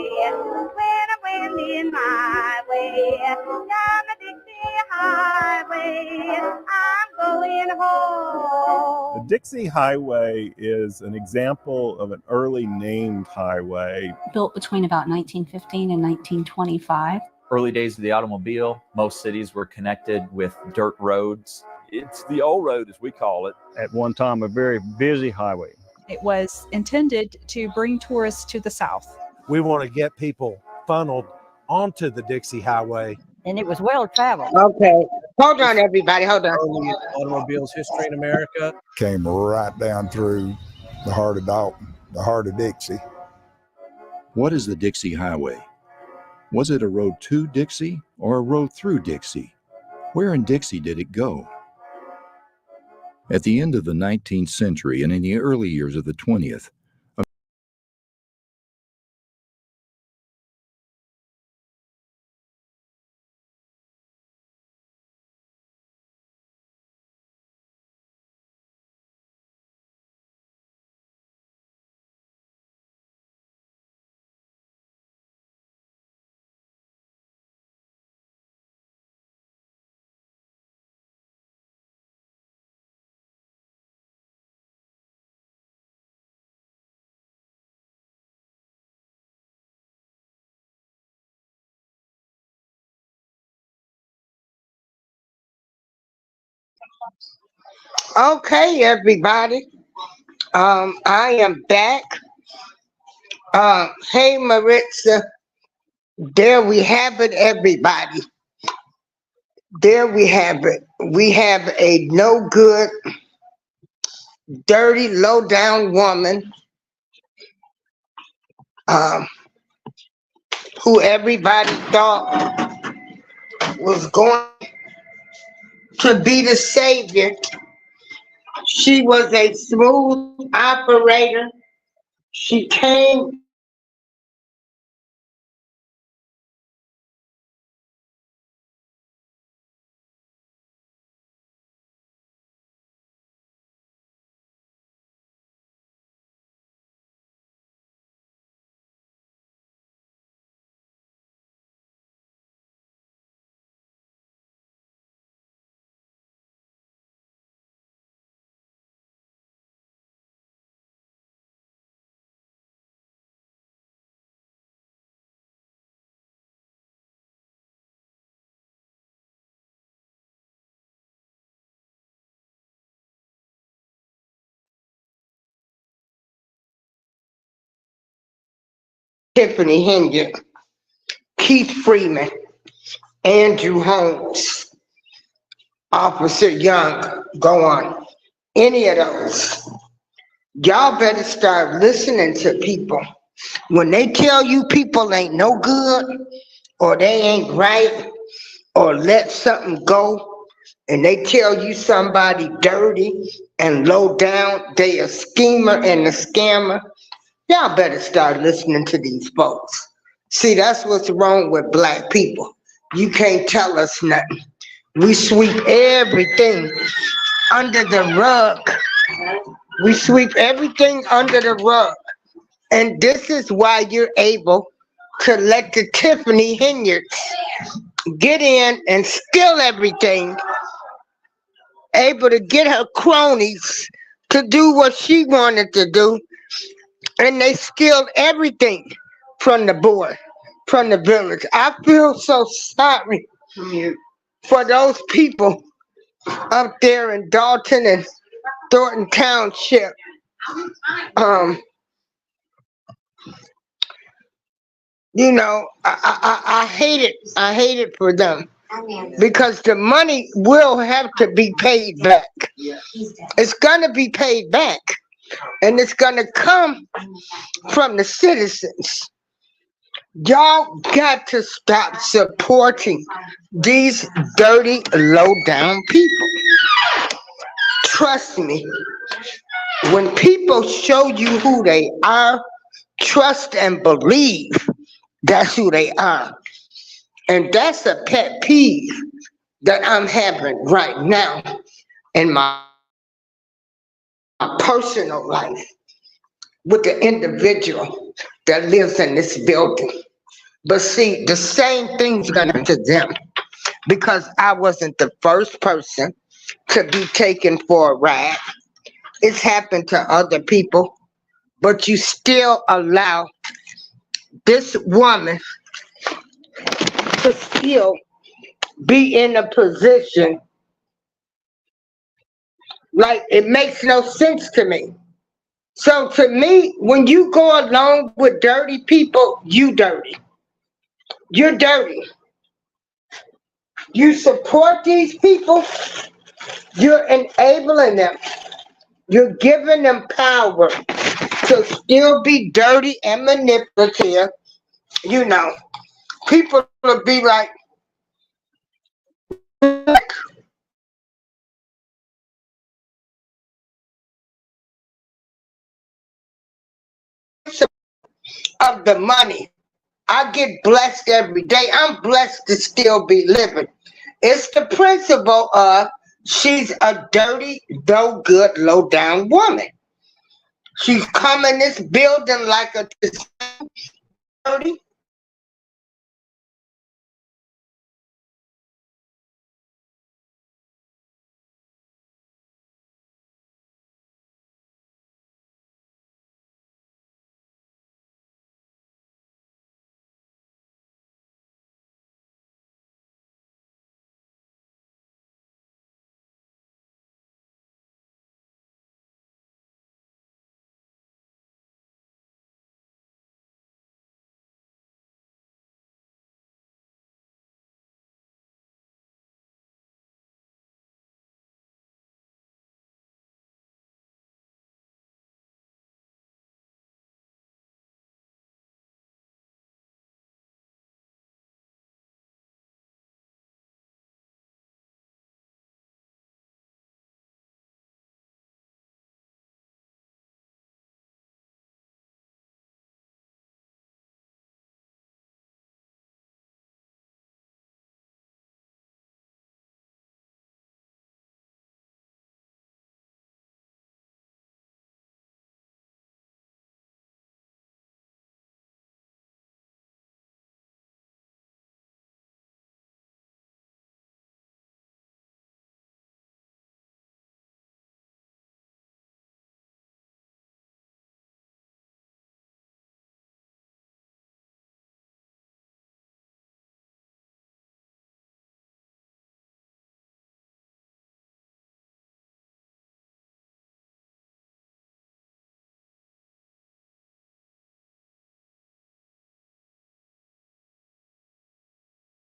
when I'm winding my way down the Dixie Highway. I'm going home. The Dixie Highway is an example of an early named highway. Built between about 1915 and 1925. Early days of the automobile, most cities were connected with dirt roads. It's the old road, as we call it. At one time, a very busy highway. It was intended to bring tourists to the south. We want to get people funneled onto the Dixie Highway. And it was well traveled. Okay. Hold on, everybody. Hold on. Automobile's history in America. Came right down through the heart of Dalton, the heart of Dixie. What is the Dixie Highway? Was it a road to Dixie or a road through Dixie? Where in Dixie did it go? At the end of the 19th century and in the early years of the 20th, Okay, everybody. I am back. Hey, Maritza. There we have it, everybody. There we have it. We have a no good, dirty, low down woman who everybody thought was going to be the savior. She was a smooth operator. She came Tiffany, Henyard, Keith Freeman, Andrew Holmes, Officer Young, go on. Any of those. Y'all better start listening to people. When they tell you people ain't no good, or they ain't right, or let something go, and they tell you somebody dirty and low down, they a schemer and a scammer, y'all better start listening to these folks. See, that's what's wrong with black people. You can't tell us nothing. We sweep everything under the rug. We sweep everything under the rug. And this is why you're able to let the Tiffany Henyards get in and steal everything, able to get her cronies to do what she wanted to do. And they steal everything from the board, from the village. I feel so sorry for those people up there in Dalton and Thornton Township. You know, I hate it. I hate it for them because the money will have to be paid back. It's gonna be paid back. And it's going to come from the citizens. Y'all got to stop supporting these dirty, low-down people. Trust me, when people show you who they are, trust and believe that's who they are. And that's a pet peeve that I'm having right now in my personal life with the individual that lives in this building. But see, the same thing's gonna happen to them because I wasn't the first person to be taken for a ride. It's happened to other people, but you still allow this woman to still be in a position like it makes no sense to me. So to me, when you go along with dirty people, you dirty. You're dirty. You support these people, you're enabling them. You're giving them power to still be dirty and manipulative. You know, people will be like, of the money. I get blessed every day. I'm blessed to still be living. It's the principle of she's a dirty, no good, low down woman. She's come in this building like a dirty.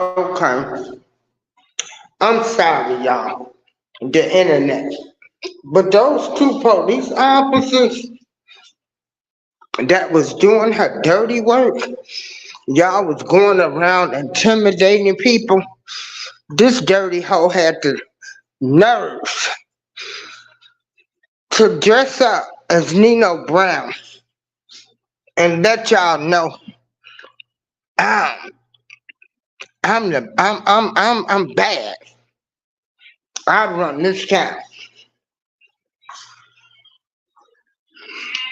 Okay. I'm sorry, y'all. The internet. But those two police officers that was doing her dirty work, y'all was going around intimidating people. This dirty hoe had the nerve to dress up as Nino Brown and let y'all know I'm bad. I run this town.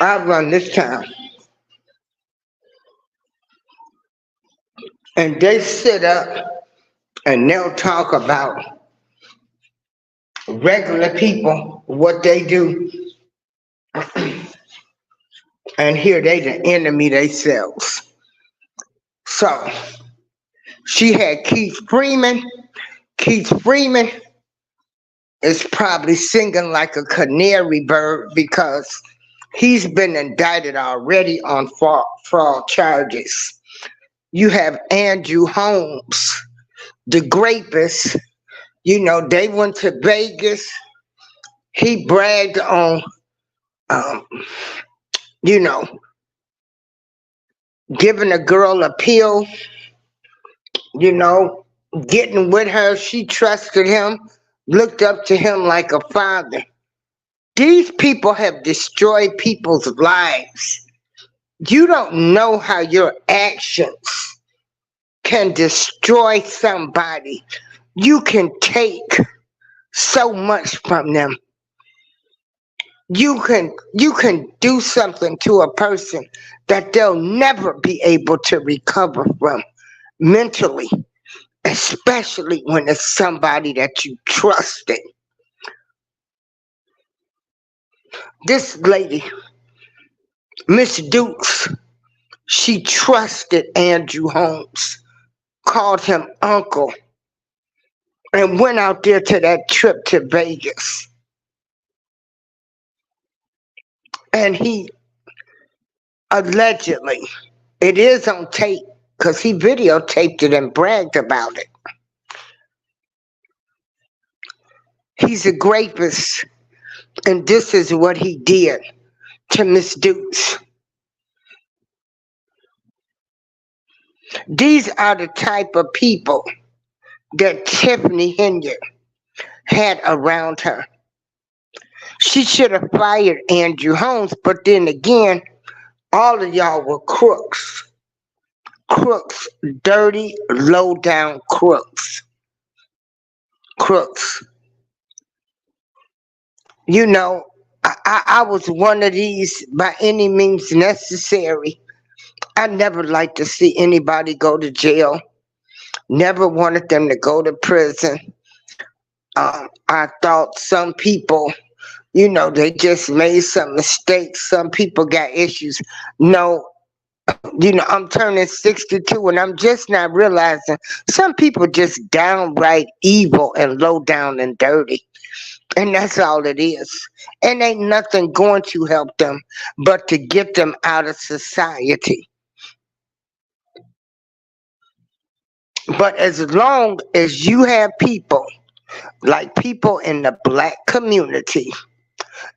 I run this town. And they sit up and they'll talk about regular people, what they do. And here they the enemy themselves. So she had Keith Freeman. Keith Freeman is probably singing like a canary bird because he's been indicted already on fraud charges. You have Andrew Holmes, the rapist. You know, they went to Vegas. He bragged on, you know, giving a girl a pill, you know, getting with her. She trusted him, looked up to him like a father. These people have destroyed people's lives. You don't know how your actions can destroy somebody. You can take so much from them. You can do something to a person that they'll never be able to recover from mentally, especially when it's somebody that you trusted. This lady, Miss Dukes, she trusted Andrew Holmes, called him uncle, and went out there to that trip to Vegas. And he allegedly, it is on tape because he videotaped it and bragged about it. He's a rapist, and this is what he did to Miss Dukes. These are the type of people that Tiffany Henyard had around her. She should have fired Andrew Holmes, but then again, all of y'all were crooks. Crooks, dirty, low-down crooks. Crooks. You know, I was one of these by any means necessary. I never liked to see anybody go to jail. Never wanted them to go to prison. I thought some people, you know, they just made some mistakes. Some people got issues. No, you know, I'm turning 62 and I'm just not realizing some people just downright evil and low down and dirty. And that's all it is. And ain't nothing going to help them but to get them out of society. But as long as you have people, like people in the black community,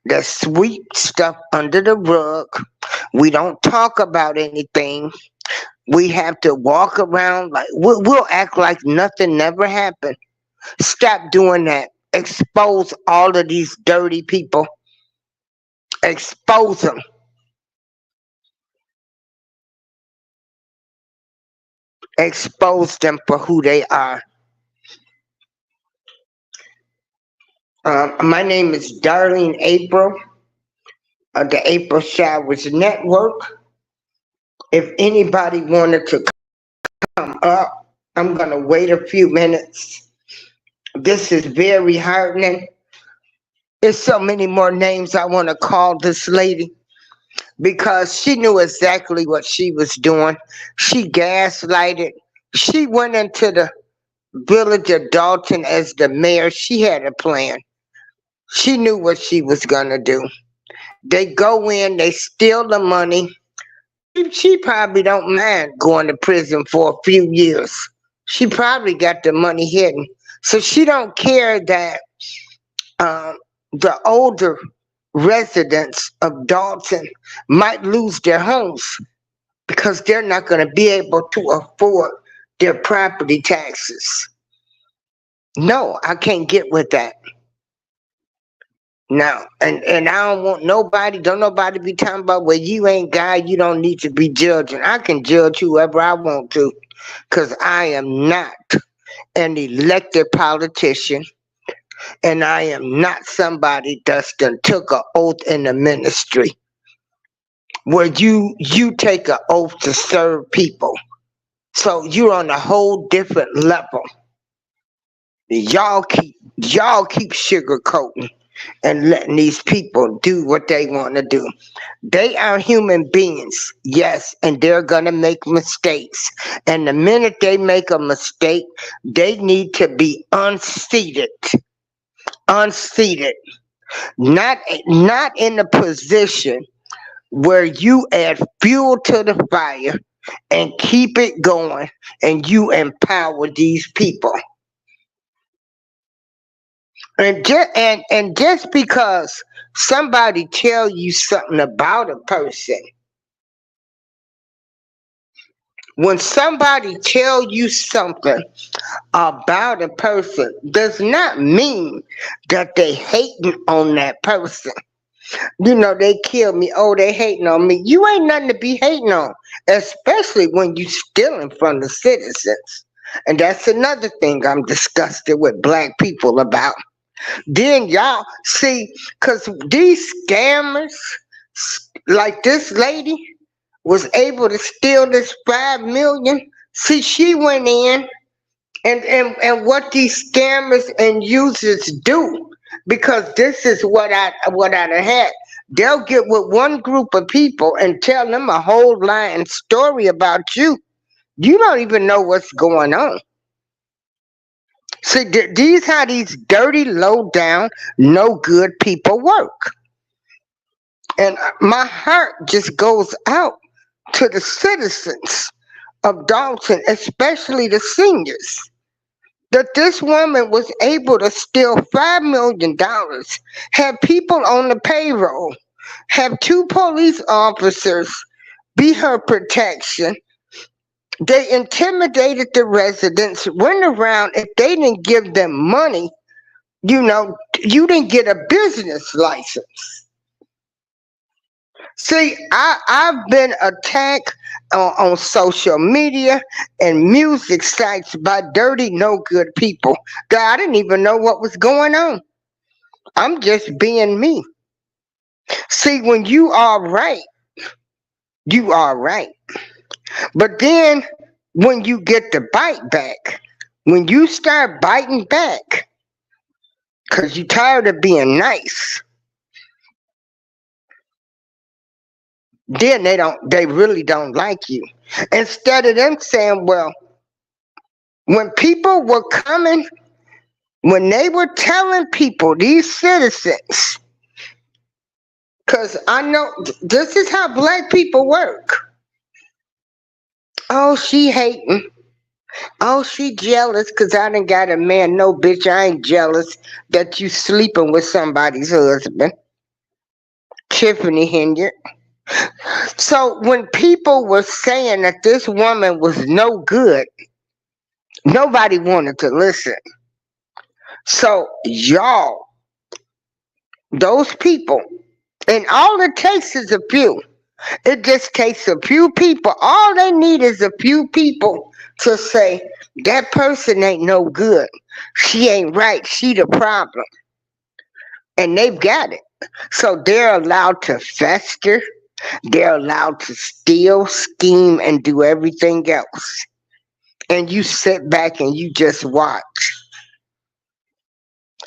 that sweep stuff under the rug, we don't talk about anything. We have to walk around like we'll act like nothing never happened. Stop doing that. Expose all of these dirty people. Expose them. Expose them for who they are. My name is Darlene April of the April Showers Network. If anybody wanted to come up, I'm going to wait a few minutes. This is very heartening. There's so many more names I want to call this lady because she knew exactly what she was doing. She gaslighted. She went into the village of Dalton as the mayor. She had a plan. She knew what she was going to do. They go in, they steal the money. She probably don't mind going to prison for a few years. She probably got the money hidden. So she don't care that the older residents of Dalton might lose their homes because they're not going to be able to afford their property taxes. No, I can't get with that. No, and I don't want nobody, don't nobody be talking about, well, you ain't God, you don't need to be judging. I can judge whoever I want to because I am not an elected politician and I am not somebody that's done took an oath in the ministry where you take an oath to serve people. So you're on a whole different level. Y'all keep sugarcoating and letting these people do what they want to do. They are human beings, yes, and they're going to make mistakes. And the minute they make a mistake, they need to be unseated. Unseated. Not in a position where you add fuel to the fire and keep it going and you empower these people. And just because somebody tell you something about a person When somebody tell you something about a person, does not mean that they hating on that person. You know, they kill me. Oh, they hating on me. You ain't nothing to be hating on, especially when you stealing from the citizens. And that's another thing I'm disgusted with black people about. Then y'all see, because these scammers, like this lady, was able to steal this 5 million. See, she went in and what these scammers and users do, because this is what I'd have had. They'll get with one group of people and tell them a whole lying story about you. You don't even know what's going on. See, these how these dirty, low down, no good people work. And my heart just goes out to the citizens of Dalton, especially the seniors, that this woman was able to steal $5 million, have people on the payroll, have 2 police officers be her protection. They intimidated the residents, went around. If they didn't give them money, you know, you didn't get a business license. See, I've been attacked on social media and music sites by dirty, no good people that I didn't even know what was going on. I'm just being me. See, when you are right, you are right. But then when you get the bite back, when you start biting back, because you're tired of being nice, then they really don't like you. Instead of them saying, well, when people were coming, when they were telling people, these citizens, because I know this is how black people work. Oh, she hating. Oh, she jealous because I done got a man. No, bitch, I ain't jealous that you sleeping with somebody's husband. Tiffany Henyard. So when people were saying that this woman was no good, nobody wanted to listen. So y'all, those people, and all it takes is a few. It just takes a few people. All they need is a few people to say, that person ain't no good. She ain't right. She the problem. And they've got it. So they're allowed to fester. They're allowed to steal, scheme, and do everything else. And you sit back and you just watch.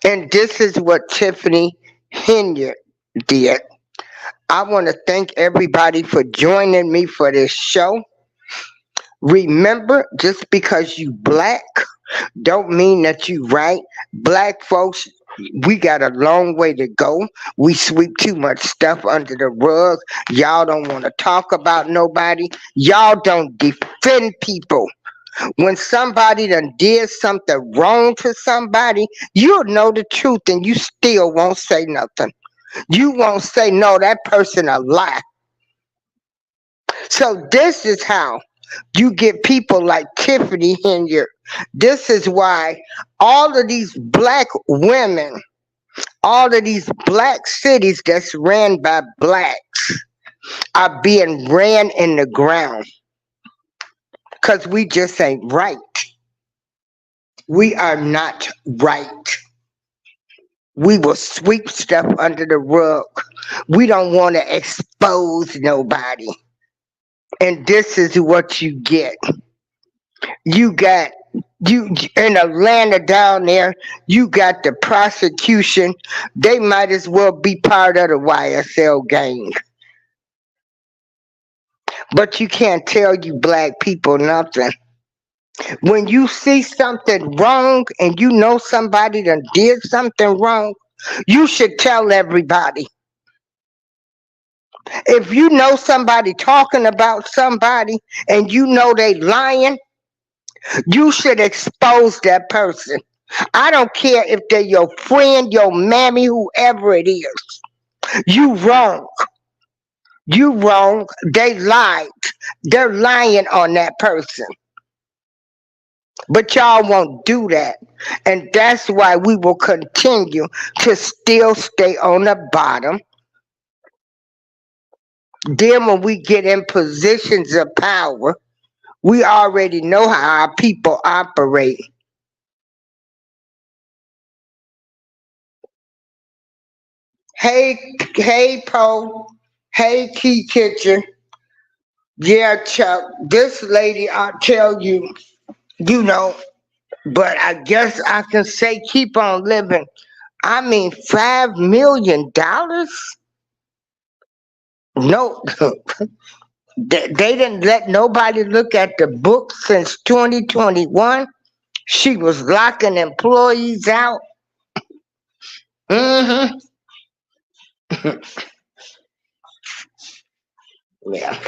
And this is what Tiffany Henyard did. I want to thank everybody for joining me for this show. Remember, just because you black don't mean that you right. Black folks, we got a long way to go. We sweep too much stuff under the rug. Y'all don't want to talk about nobody. Y'all don't defend people. When somebody done did something wrong to somebody, you'll know the truth and you still won't say nothing. You won't say, no, that person a lie. So this is how you get people like Tiffany Henyard. This is why all of these black women, all of these black cities that's ran by blacks are being ran in the ground. Because we just ain't right. We are not right. We will sweep stuff under the rug. We don't want to expose nobody. And this is what you get. You got, you in Atlanta down there, you got the prosecution. They might as well be part of the YSL gang. But you can't tell you black people nothing. When you see something wrong and you know somebody done did something wrong, you should tell everybody. If you know somebody talking about somebody and you know they lying, you should expose that person. I don't care if they're your friend, your mammy, whoever it is. You wrong. You wrong. They lied. They're lying on that person. But y'all won't do that. And that's why we will continue to still stay on the bottom. Then when we get in positions of power, we already know how our people operate. Hey, Poe. Hey, Key Kitchen. Yeah, Chuck. This lady, I'll tell you, you know, but I guess I can say keep on living. I mean, $5 million? No, they didn't let nobody look at the book since 2021. She was locking employees out. Mm-hmm. Yeah.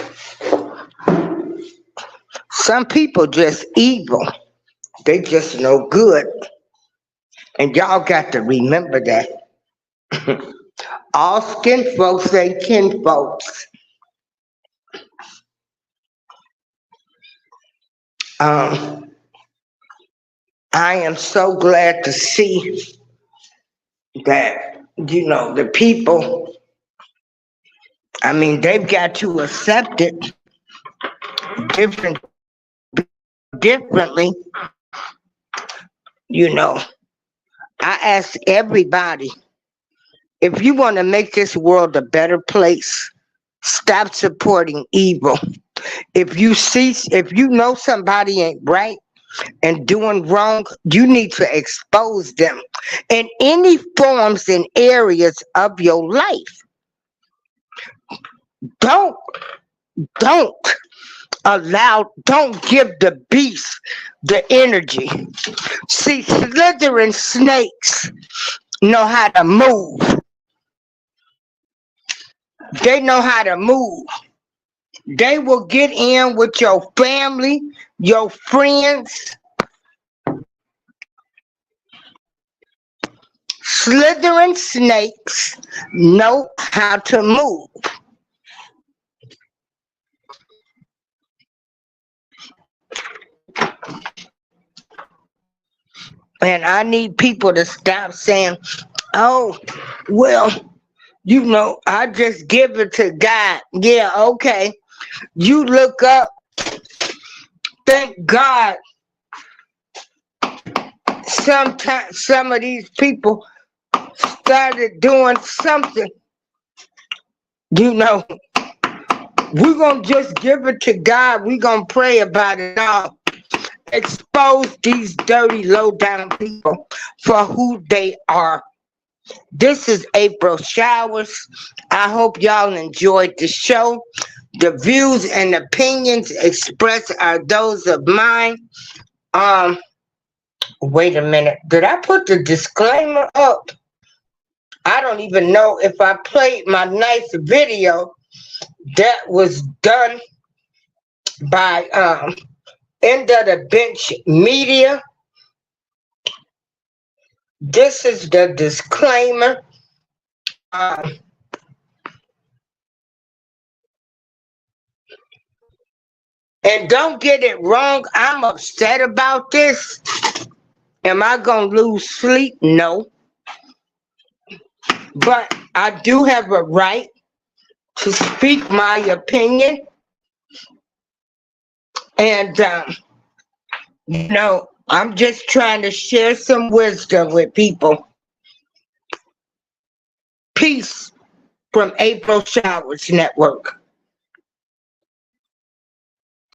Some people just evil. They just no good. And y'all got to remember that. All skin folks ain't kin folks. I am so glad to see that, you know, the people, I mean, they've got to accept it differently. You know, I ask everybody, if you want to make this world a better place, stop supporting evil. If you know somebody ain't right and doing wrong, you need to expose them in any forms and areas of your life. Don't give the beast the energy. See, slithering snakes know how to move. They know how to move. They will get in with your family, your friends. Slithering snakes know how to move. And I need people to stop saying, oh, well, you know, I just give it to God. Yeah, okay. You look up, thank God. Sometimes some of these people started doing something. You know, we're going to just give it to God. We're going to pray about it all. Expose these dirty, low-down people for who they are. This is April Showers. I hope y'all enjoyed the show. The views and opinions expressed are those of mine. Wait a minute. Did I put the disclaimer up? I don't even know if I played my nice video that was done by End of the Bench Media. This is the disclaimer. And don't get it wrong, I'm upset about this. Am I going to lose sleep? No. But I do have a right to speak my opinion. And, you know, I'm just trying to share some wisdom with people. Peace from April Showers Network.